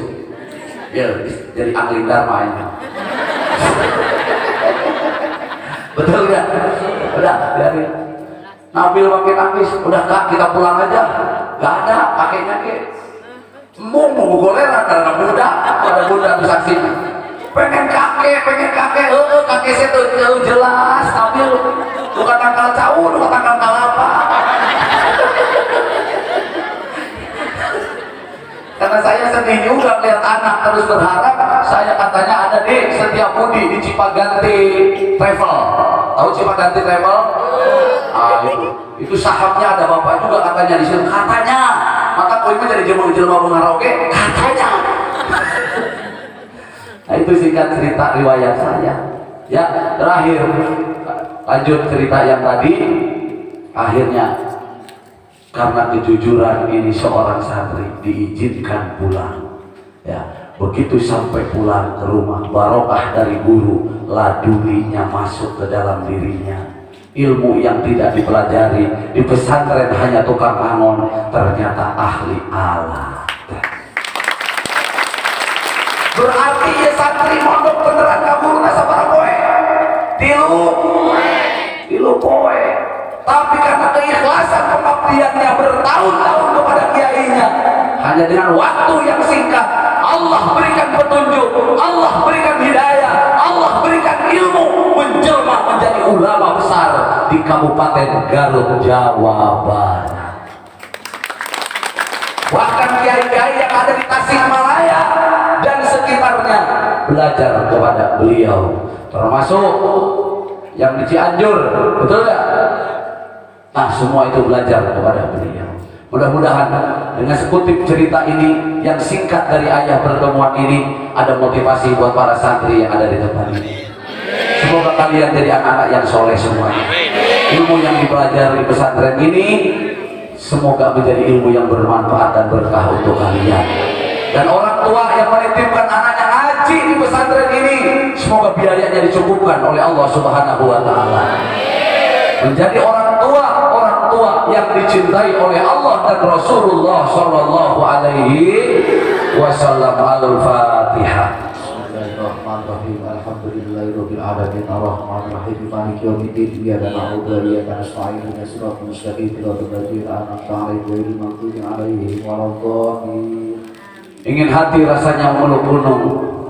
Ya, jadi angling dharma ini. Betul nggak? Udah, biarin. Nabil makin nangis, udah Kak kita pulang aja. Gak ada kakeknya ke. Mau goleran karena muda, pada muda bisa sini. Pengen kakek, kakek saya tuh jelas, Nabil. Bukan tanggal caur, bukan tanggal apa. Karena saya sedih juga melihat anak terus berharap. Saya katanya ada di Setiabudi di Cipaganti Travel. Tahu Cipaganti Travel? Itu sahamnya ada bapak juga katanya di sini, katanya. Maka kowe jadi jelma-jelma mengaraoke katanya. Nah itu singkat cerita riwayat saya. Ya terakhir lanjut cerita yang tadi. Akhirnya karena kejujuran ini seorang santri diizinkan pulang. Ya begitu sampai pulang ke rumah, barokah dari guru laduninya masuk ke dalam dirinya. Ilmu yang tidak dipelajari di pesantren hanya tukang angon, ternyata ahli alat. Berarti ya santri mondok beneran kabur sabaraha poe? Tilu poe. Tapi karena keikhlasan pengabdiannya bertahun-tahun kepada kiainya, hanya dengan waktu yang singkat Allah berikan petunjuk, Allah berikan hidayah, Allah berikan ilmu, menjelma menjadi ulama besar di Kabupaten Garut, Jawa Barat. Bahkan kiai-kiai yang ada di Tasikmalaya dan sekitarnya belajar kepada beliau, termasuk yang di Cianjur, betul nggak? Nah semua itu belajar kepada beliau. Mudah-mudahan dengan sekutip cerita ini yang singkat dari ayah pertemuan ini ada motivasi buat para santri yang ada di tempat ini. Semoga kalian jadi anak-anak yang soleh semuanya. Ilmu yang dipelajari di pesantren ini semoga menjadi ilmu yang bermanfaat dan berkah untuk kalian. Dan orang tua yang menitipkan anaknya ngaji di pesantren ini, semoga biayanya dicukupkan oleh Allah Subhanahu wa Ta'ala. Menjadi orang tua yang dicintai oleh Allah dan Rasulullah Sallallahu Alaihi Wasallam. Al-Fatihah. Bismillahirrahmanirrahim. Alhamdulillahirabbil alamin. Arrahmanirrahim. Maliki yaumiddin. Iyyaka na'budu wa iyyaka nasta'in. Ihdinas siratal mustaqim. Shiratal ladzina an'amta 'alaihim ghairil maghdubi 'alaihim waladdallin. Ingin hati rasanya memeluk gunung,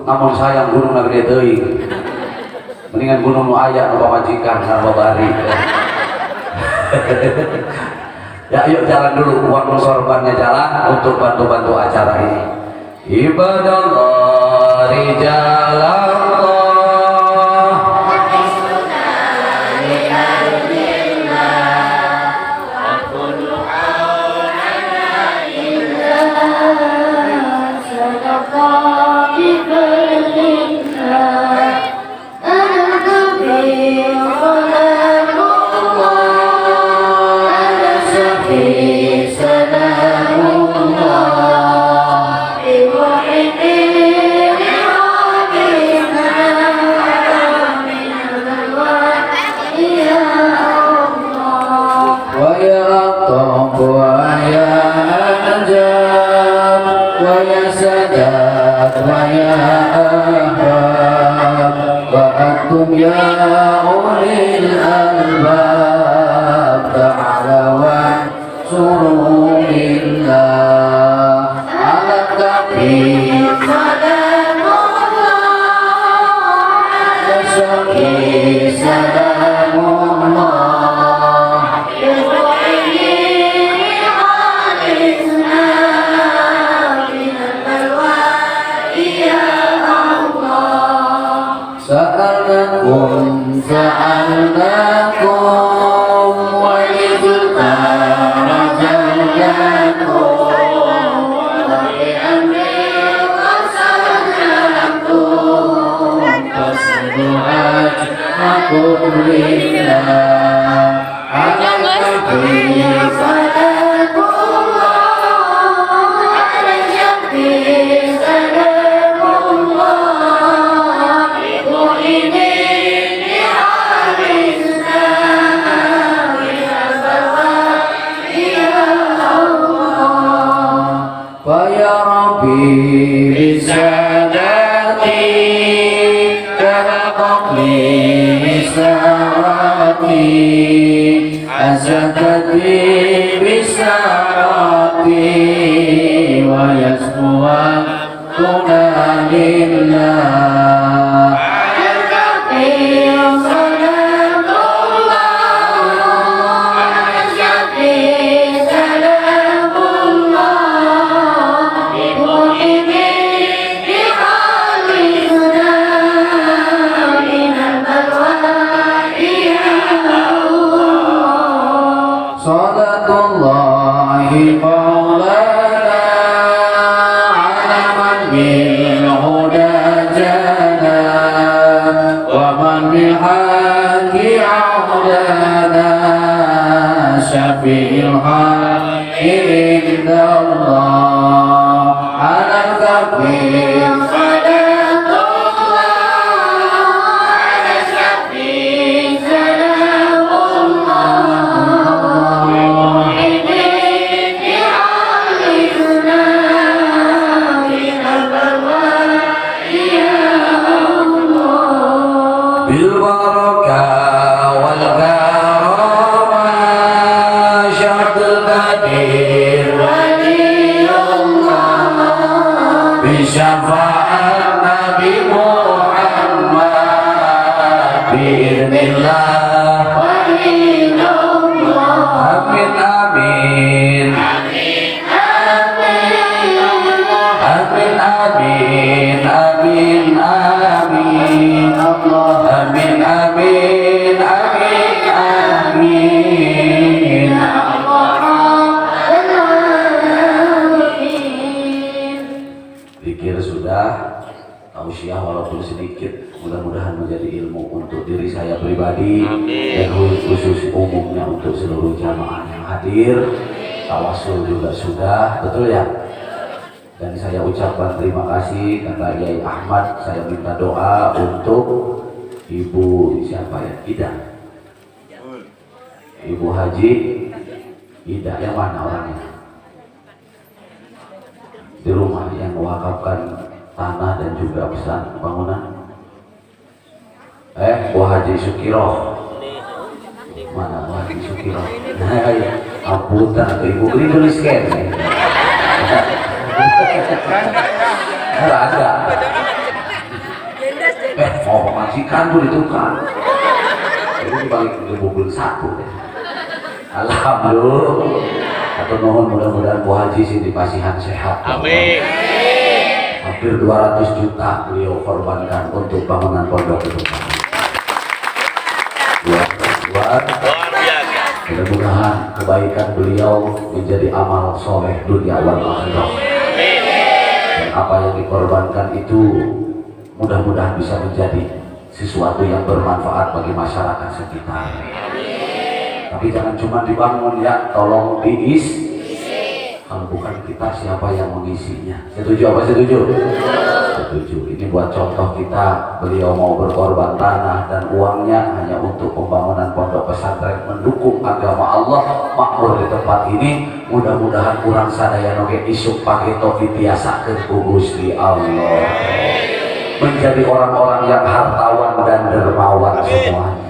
namun sayang gunung negeri teuing. Mendingan gunung nu aya nu pamajikan sareng babari. Ya yuk jalan dulu, uang sorbannya jalan untuk bantu-bantu acara ini. Ibadallah rijalallah ya ulil albab ta'alawan surulillah ala kafi salamullah ala syaki salamullah yuhini alisna minal balwa ya Allah. Sa'alakum wa yuzulta rajayakum wa bi'amri qasadnakum fasdu'at makum lillah alaikum salakullah alaikum salamullah ini risalati karaqli risarati azakati risarati wa yasmuwa tunalillah Salatullahi maulana ala man bil huda jana wa man bihaqi aulana syafi'il haqi indallah ala kafir syafaat Nabi Muhammad bi'idznillah amin amin amin amin amin amin amin Allah amin amin amin amin Pikir sudah, tausiah walaupun sedikit, mudah-mudahan menjadi ilmu untuk diri saya pribadi dan khusus umumnya untuk seluruh jamaah yang hadir. Tawasul juga sudah, betul ya? Dan saya ucapkan terima kasih kata Yai Ahmad. Saya minta doa untuk Ibu siapa ya? Ida. Ibu Haji Ida, yang mana orangnya? Di rumah yang mewakafkan tanah dan juga pesan bangunan. Bu Haji Sukiro. Mana Bu Haji Sukiro? Nah, ya. Amputan atau ibu ini tuliskan. Enggak ada. Mau pemajikan tuh ditukar. Ini balik ke mobil satu. Alhamdulillah. Atau mohon mudah-mudahan Bu Haji sih dipasihan sehat. Amin. Hampir 200 juta beliau korbankan untuk bangunan pondok itu. Mudah-mudahan kebaikan beliau menjadi amal soleh dunia wal akhirah. Dan apa yang dikorbankan itu mudah-mudahan bisa menjadi sesuatu yang bermanfaat bagi masyarakat sekitar. Tapi jangan cuma dibangun ya, tolong diisi. Kalau bukan kita, siapa yang mengisinya? Setuju apa setuju? Setuju. Ini buat contoh kita, beliau mau berkorban tanah dan uangnya hanya untuk pembangunan pondok pesantren mendukung agama Allah makmur di tempat ini. Mudah-mudahan kurang sadaya noge isuk paketo ditiasakeun ku Gusti Allah. Menjadi orang-orang yang hartawan dan dermawan semuanya.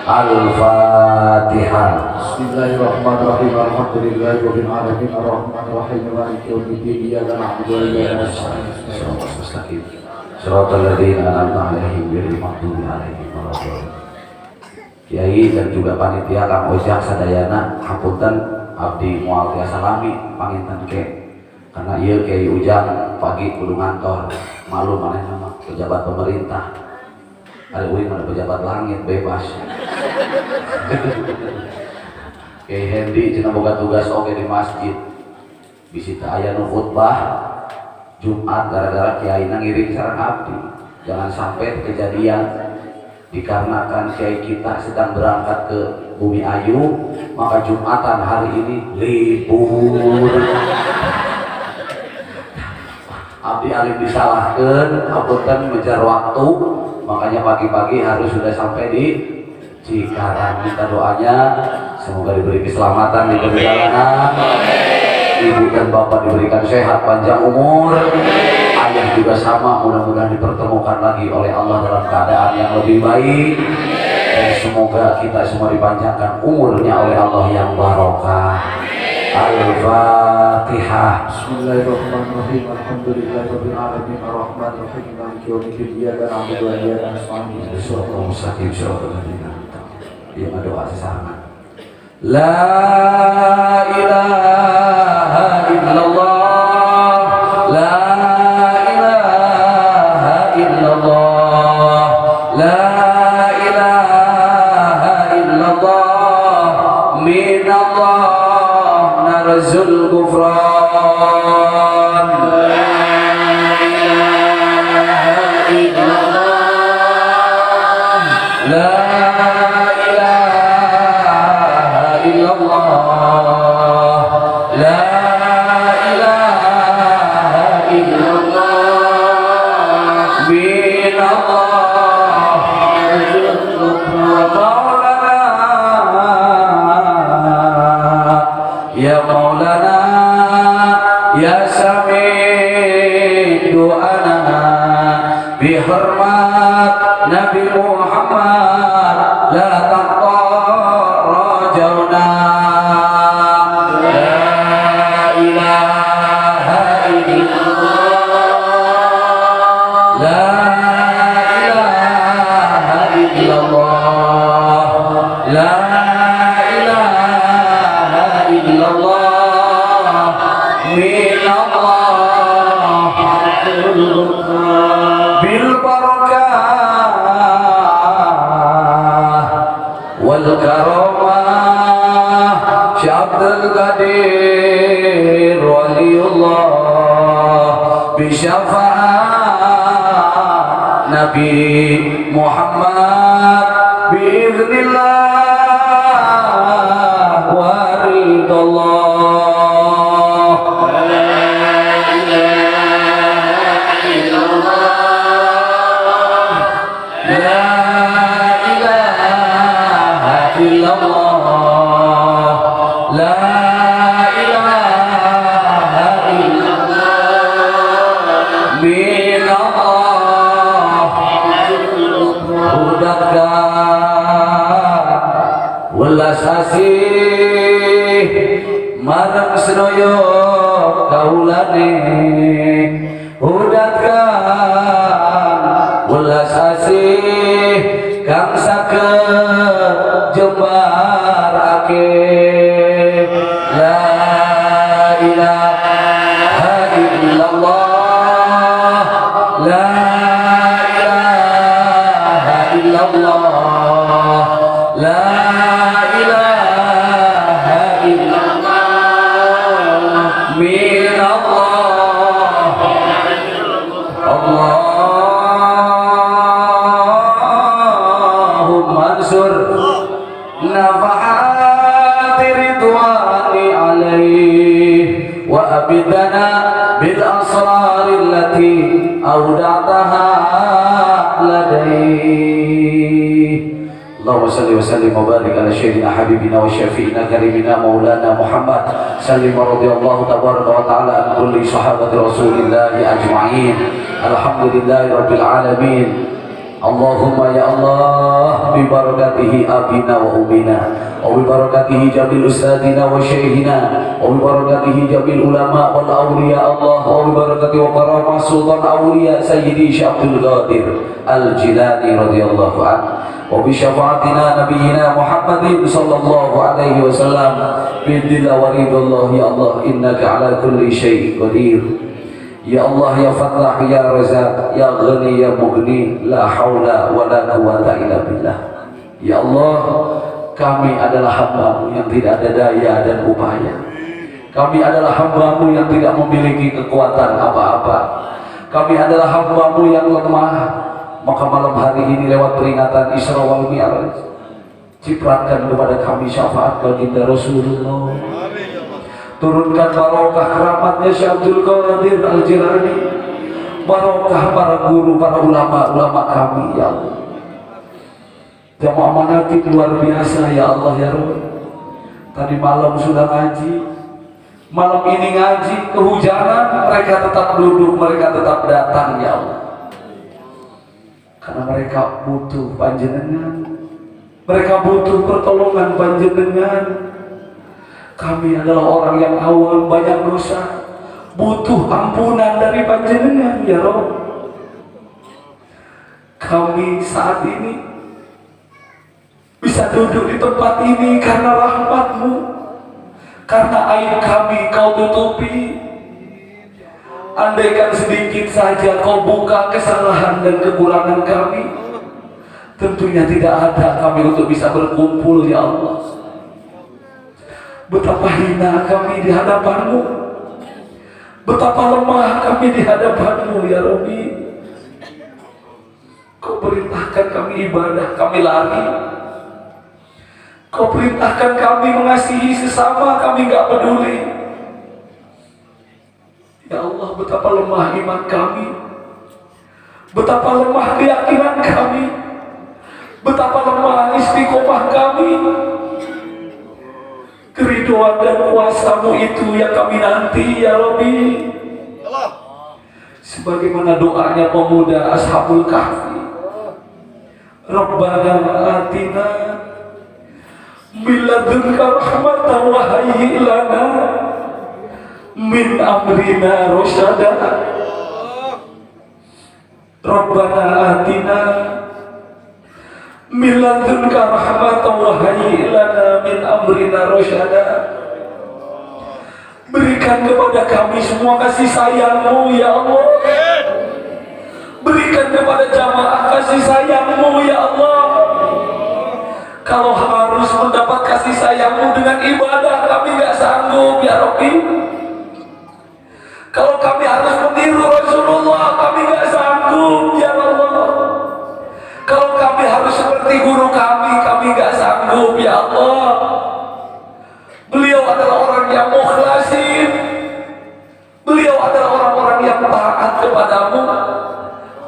Al-Fatihah. Bismillahirrahmanirrahim. Alhamdulillahirabbil alamin arrahmanirrahim maliki yaumiddin iyyaka na'budu wa iyyaka nasta'in ihdinas mustaqim Shiratal ladzina an'amta 'alaihim ghairil maghdubi 'alaihim waladdallin. Kiai dan juga panitia Kang Ojak sadayana hapunten abdi moal tiasa lami panginten ke karena ieu Kiai Ujang pagi kudu ngantor malu maneh nama pejabat pemerintah. Ada uing ada pejabat langit bebas. Kiai Hendy cenah boga tugas oge di masjid. Bisi teu aya nu khutbah Jumat gara-gara kiaina ngiring sareng abdi. Jangan sampai kejadian dikarenakan kiai kita sedang berangkat ke Bumi Ayu, maka Jumatan hari ini libur. Abdi alih disalahkeun, hapunten mengejar waktu. Makanya pagi-pagi harus sudah sampai di Cikarang. Minta doanya semoga diberi keselamatan di perjalanan. Ibu dan bapak diberikan sehat panjang umur. Ayah juga sama, mudah-mudahan dipertemukan lagi oleh Allah dalam keadaan yang lebih baik. Dan semoga kita semua dipanjangkan umurnya oleh Allah yang barokah. Al-Fatihah. Bismillahirrahmanirrahim. Alhamdulillahirabbil alamin arrahmanirrahim maliki yaumiddin iyyaka na'budu wa iyyaka nasta'in Shiratal mustaqim shiratal ladzina an'amta 'alaihim. Dia doa sesarangan. La ilaha illallah, la ilaha illallah, la ilaha illallah, minallah narzul gufran. La ilaha illallah, la ilaha illallah, minallah ya Maulana ya Sami doana bihormat Nabi Muhammad la taqta rajawna. La ilaha illallah, la ilaha illallah, la ilaha illallah, minallah bil barakah wal karamah Syabdul Qadir waliullah bisyafaat Nabi Muhammad bi welas asih marang sedaya kaulane hudatkan welas asih kang saged jembarake la ilaha illallah la ilaha illallah la ilaha illallah min Allah Allahumma ansur nafahati ridwani alaih wa abidana bil asrari allati awda'taha ladaih. Allahumma salli wa sallim wa barik ala sayyidina habibina wa syafi'ina karimina maulana Muhammad sallim wa radiyallahu tabaraka wa ta'ala an kulli sahabati rasulillahi ajma'in alhamdulillahi rabbil alamin. Allahumma ya Allah bi barakatihi abina wa umina wa bi barakatihi jamil ustadina wa syekhina wa bi barakatihi jamil ulama wal awliya Allah wa bi barakatihi wa karamah sultan awliya sayyidi Syabdul Qadir Al-Jilani radhiyallahu anhu wa bi syafaatina nabiyyina Muhammadin sallallahu alaihi wasallam bidillah wa ridallah ya Allah innaka ala kulli syai'in qadir. Ya Allah ya Fattah ya Razak ya Ghani ya Mughni la haula wa la quwata illa billah. Ya Allah, kami adalah hamba-Mu yang tidak ada daya dan upaya. Kami adalah hamba-Mu yang tidak memiliki kekuatan apa-apa. Kami adalah hamba-Mu yang lemah. Maka malam hari ini lewat peringatan Isra wal Mi'raj, cipratkan kepada kami syafaat baginda Rasulullah. Turunkan barokah keramatnya Syabdul Qadir Al-Jilani, barokah para guru, para ulama kami ya Allah. Jamaah manaqib luar biasa ya Allah ya Rabb. Tadi malam sudah ngaji, malam ini ngaji, kehujanan, mereka tetap duduk, mereka tetap datang ya Allah. Karena mereka butuh panjenengan, mereka butuh pertolongan panjenengan. Kami adalah orang yang awam, banyak dosa, butuh ampunan dari panjenengan ya Rabb. Kami saat ini bisa duduk di tempat ini karena rahmat-Mu, karena aib kami Kau tutupi. Andaikan sedikit saja Kau buka kesalahan dan kekurangan kami, tentunya tidak ada kami untuk bisa berkumpul ya Allah. Betapa hina kami di hadapan-Mu, betapa lemah kami di hadapan-Mu ya Rabbi. Kau perintahkan kami ibadah, kami lari. Kau perintahkan kami mengasihi sesama, kami gak peduli. Ya Allah, betapa lemah iman kami, betapa lemah keyakinan kami, betapa lemah istiqomah kami. Keriduan dan kuasa-Mu itu yang kami nanti ya Rabbi. Sebagaimana doanya pemuda Ashabul Kahfi, Rabbana atina min ladunka rahmatan wa hayyi lana min amrina rasyada. Rabbana atina min ladunka rahmatan wa hayyi lana min amrina rasyada. Berikan kepada kami semua kasih sayang-Mu ya Allah. Berikan kepada jamaah kasih sayang-Mu ya Allah. Kalau harus mendapat kasih sayang-Mu dengan ibadah, kami gak sanggup ya Rabbi. Kalau kami harus meniru Rasulullah, kami gak sanggup ya Allah. Kalau kami harus seperti guru kami gak sanggup ya Allah. Beliau adalah orang yang mukhlasin, beliau adalah orang-orang yang taat kepadamu.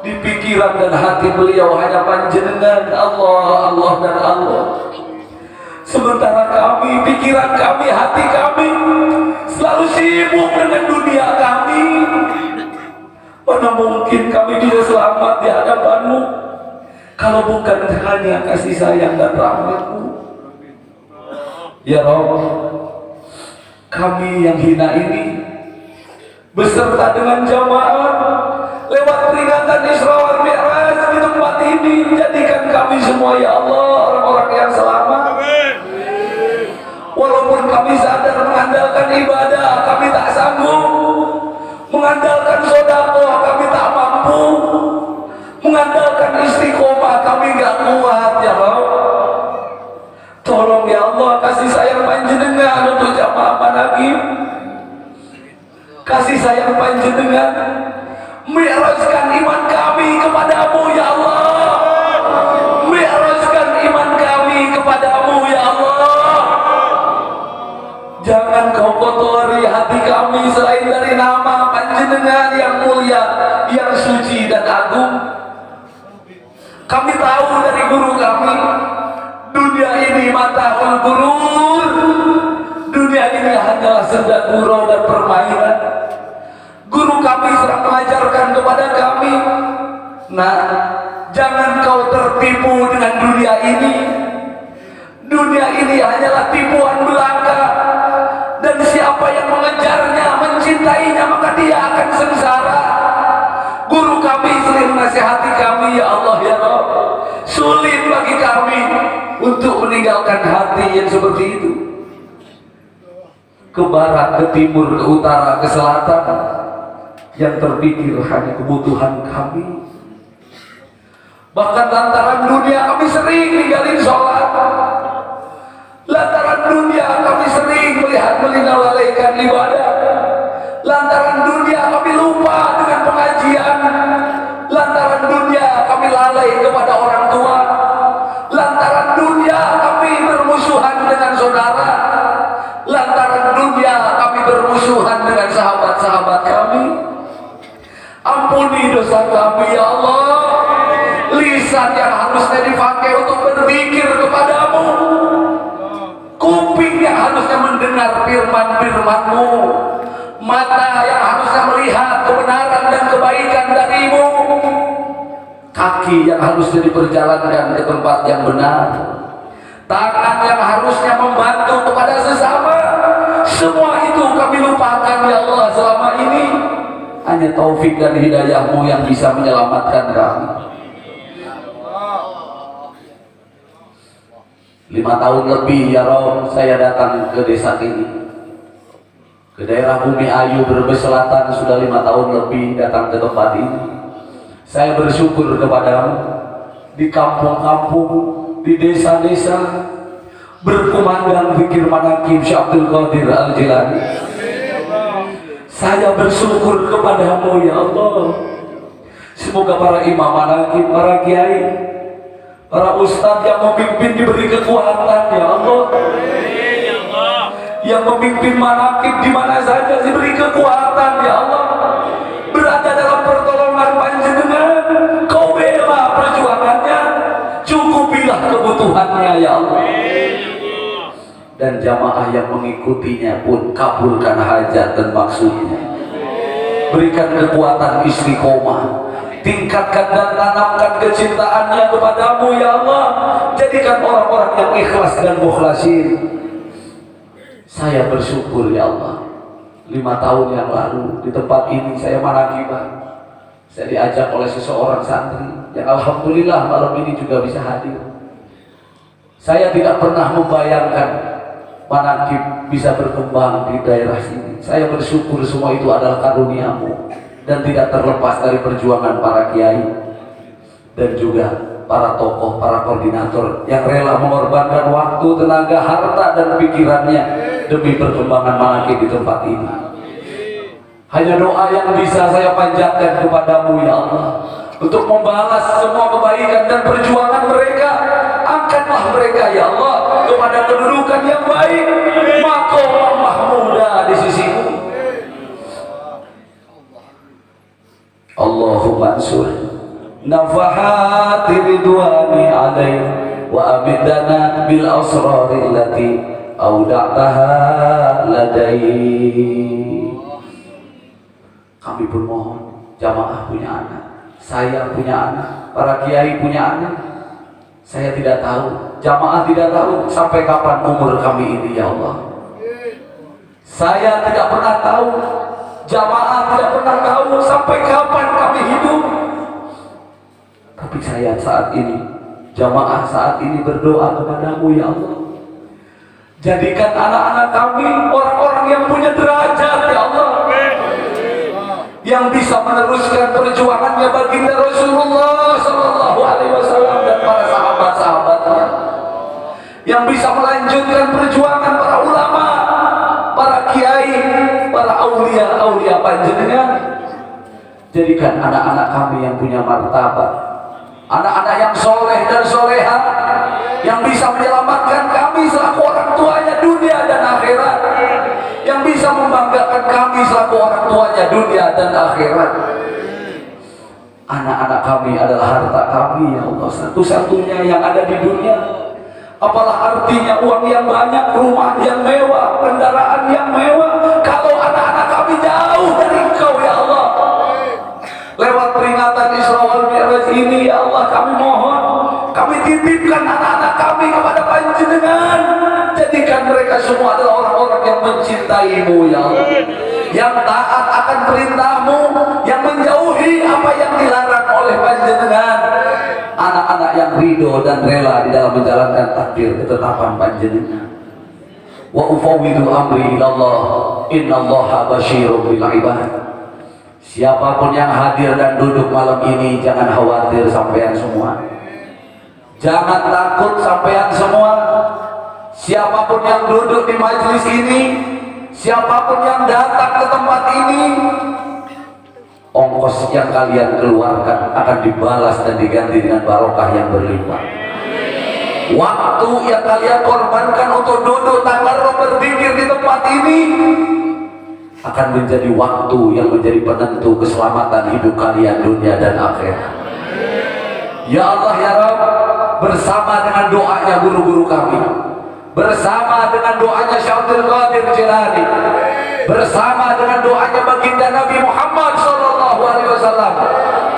Di pikiran dan hati beliau hanya panjenengan, Allah, Allah dan Allah. Sementara kami, pikiran kami, hati kami selalu sibuk dengan dunia kami. Mana mungkin kami bisa selamat di hadapan-Mu kalau bukan hanya kasih sayang dan rahmat-Mu. Ya Rabb, kami yang hina ini beserta dengan jamaah lewat peringatan Isra wal Mi'raj di tempat ini, jadikan kami semua ya Allah orang-orang yang selamat. Walaupun kami sadar mengandalkan ibadah kami tak sanggup, mengandalkan sedekah kami tak mampu, mengandalkan istiqomah kami gak kuat ya Rabb. Tolong ya Allah, kasih sayang panjenengan untuk jamaah Manaqib, kasih sayang panjenengan, mi'rajkan iman kami kepadamu ya Allah, mi'rajkan iman kami kepadamu ya Allah. Jangan kau kotori hati kami selain dari nama panjenengan yang mulia, yang suci dan agung. Kami tahu dari guru kami, dunia ini mata'ul ghurur, dunia ini hanyalah senda gurau dan permainan. Guru kami sedang mengajarkan kepada kami, nah, jangan kau tertipu dengan dunia ini. Dunia ini hanyalah tipuan belaka, dan siapa yang mengejarnya, mencintainya, maka dia akan sengsara. Guru kami sering menasihati kami, ya Allah ya Rabb, sulit bagi kami untuk meninggalkan hati yang seperti itu. Ke barat, ke timur, ke utara, ke selatan, yang terpikir hanya kebutuhan kami. Bahkan lantaran dunia kami sering ninggalin sholat, lantaran dunia kami sering melihat melalaikan ibadah, lantaran dunia kami lupa dengan pengajian, lantaran dunia kami lalai kepada orang tua, lantaran dunia kami bermusuhan dengan saudara, lantaran dunia kami bermusuhan dengan sahabat-sahabat kami. Ampuni dosa kami ya Allah. Lisan yang harusnya dipakai untuk berpikir kepadamu, kuping yang harusnya mendengar firman-firman-Mu, mata yang harusnya melihat kebenaran dan kebaikan darimu, kaki yang harusnya diperjalankan ke tempat yang benar, tangan yang harusnya membantu kepada sesama. Semua itu kami lupakan ya Allah selama ini. Hanya taufik dan hidayah-Mu yang bisa menyelamatkan kami. 5 tahun lebih ya Rabb saya datang ke desa ini, ke daerah Bumi Ayu Brebes Selatan. Sudah 5 tahun lebih datang ke tempat ini. Saya bersyukur kepadamu, di kampung-kampung, di desa-desa berkumandang zikir manaqib Syekh Abdul Qadir Al-Jilani. Saya bersyukur kepadamu ya Allah. Semoga para imam manaqib, para kiai, para ustadz yang memimpin diberi kekuatan ya Allah. Yang memimpin manaqib di mana saja diberi kekuatan ya Allah. Berada dalam pertolongan panjenengan, kau bela perjuangannya, cukupilah kebutuhannya ya Allah. Dan jamaah yang mengikutinya pun kabulkan hajat dan maksudnya. Berikan kekuatan istiqomah, tingkatkan dan tanamkan kecintaannya kepadamu ya Allah. Jadikan orang-orang yang ikhlas dan mukhlasin. Saya bersyukur ya Allah, 5 tahun yang lalu di tempat ini saya manaqibah. Saya diajak oleh seseorang santri yang alhamdulillah malam ini juga bisa hadir. Saya tidak pernah membayangkan manaqib bisa berkembang di daerah sini. Saya bersyukur semua itu adalah karunia-Mu, dan tidak terlepas dari perjuangan para kiai dan juga para tokoh, para koordinator yang rela mengorbankan waktu, tenaga, harta, dan pikirannya demi perkembangan manaqib di tempat ini. Hanya doa yang bisa saya panjatkan kepadamu ya Allah, untuk membalas semua kebaikan dan perjuangan mereka. Angkatlah mereka ya Allah kepada kedudukan yang baik, maqam mahmuda di sisi-Mu. Allahumma ansur nafahati ridwani alaih wa abidana bil asrari allati awda'taha ladai. Kami pun mohon, jamaah punya anak, saya punya anak, para kiai punya anak. Saya tidak tahu, jamaah tidak tahu sampai kapan umur kami ini ya Allah. Saya tidak pernah tahu, jamaah tidak pernah tahu sampai kapan kami hidup. Tapi saya saat ini, jamaah saat ini berdoa kepadamu ya Allah. Jadikan anak-anak kami orang-orang yang punya derajat ya Allah, yang bisa meneruskan perjuangannya baginda Rasulullah Sallallahu Alaihi Wasallam dan para sahabat-sahabatnya, yang bisa melanjutkan perjuangan para ulama, para kiai, para aulia panjenengan. Jadikan anak-anak kami yang punya martabat, anak-anak yang soleh dan soleha, yang bisa menyelamatkan kami selaku orang tuanya dunia dan akhirat, yang bisa membanggakan kami selaku orang tuanya dunia dan akhirat. Anak-anak kami adalah harta kami ya Allah, satu-satunya yang ada di dunia. Apalah artinya uang yang banyak, rumah yang mewah, kendaraan yang mewah, kalau anak-anak kami jauh dari Engkau ya Allah. Lewat peringatan Isra wal Mi'raj ini ya Allah, kami mohon, kami titipkan anak-anak kami kepada Panjenengan. Jadikan mereka semua adalah orang-orang yang mencintai-Mu ya Allah, yang taat akan perintah-Mu, yang menjauhi apa yang dilarang oleh Panjenengan. Anak-anak yang ridho dan rela di dalam menjalankan takdir ketetapan Panjenengan. Wa ufawwidu amri ilallah, innallaha basyirun bil ibad. Siapapun yang hadir dan duduk malam ini, jangan khawatir sampean semua, jangan takut sampean semua. Siapapun yang duduk di majelis ini, siapapun yang datang ke tempat ini, ongkos yang kalian keluarkan akan dibalas dan diganti dengan barokah yang berlimpah. Waktu yang kalian korbankan untuk duduk takarruf berzikir di tempat ini akan menjadi waktu yang menjadi penentu keselamatan hidup kalian dunia dan akhirat. Ya Allah ya Rabb, bersama dengan doanya guru-guru kami, bersama dengan doanya Syaikhul Qadir Jilani, bersama dengan doanya baginda Nabi Muhammad Sallallahu Alaihi Wasallam,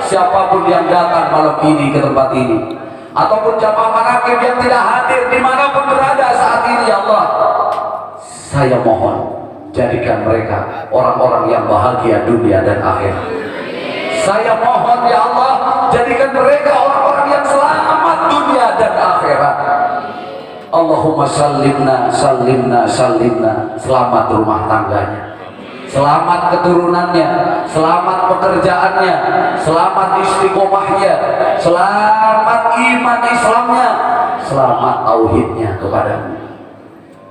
siapapun yang datang malam ini ke tempat ini, ataupun jamaah manaqib yang tidak hadir dimanapun berada saat ini ya Allah, saya mohon jadikan mereka orang-orang yang bahagia dunia dan akhirat. Saya mohon ya Allah, jadikan mereka orang-orang yang selamat dunia dan akhirat. Allahumma sallimna, sallimna, sallimna. Selamat rumah tangganya, selamat keturunannya, selamat pekerjaannya, selamat istiqomahnya, selamat iman Islamnya, selamat tauhidnya kepadamu.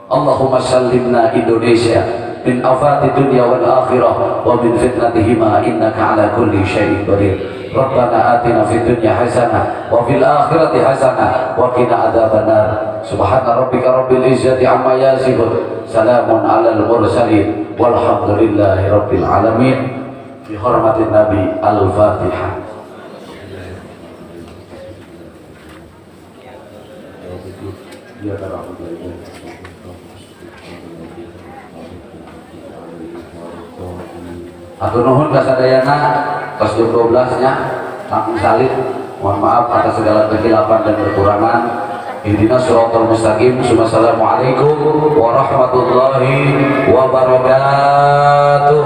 Allahumma sallimna Indonesia min afati dunya wal akhirah wa min fitnatihima innaka ala kulli syai'in qadir. Rabbana atina fid dunya hasanah wa fil akhirati hasanah wa qina adzabannar. Subhana rabbika rabbil izzati amma yasifun, salamun alal mursalin walhamdulillahi rabbil alamin. Bi hormatin Nabi, Al-Fatihah. Atur nuhun kasadayana, kostum 12-nya langsung salib. Mohon maaf atas segala kekhilafan dan kekurangan. Ihdinas siratal mustaqim. Wassalamualaikum warahmatullahi wabarakatuh.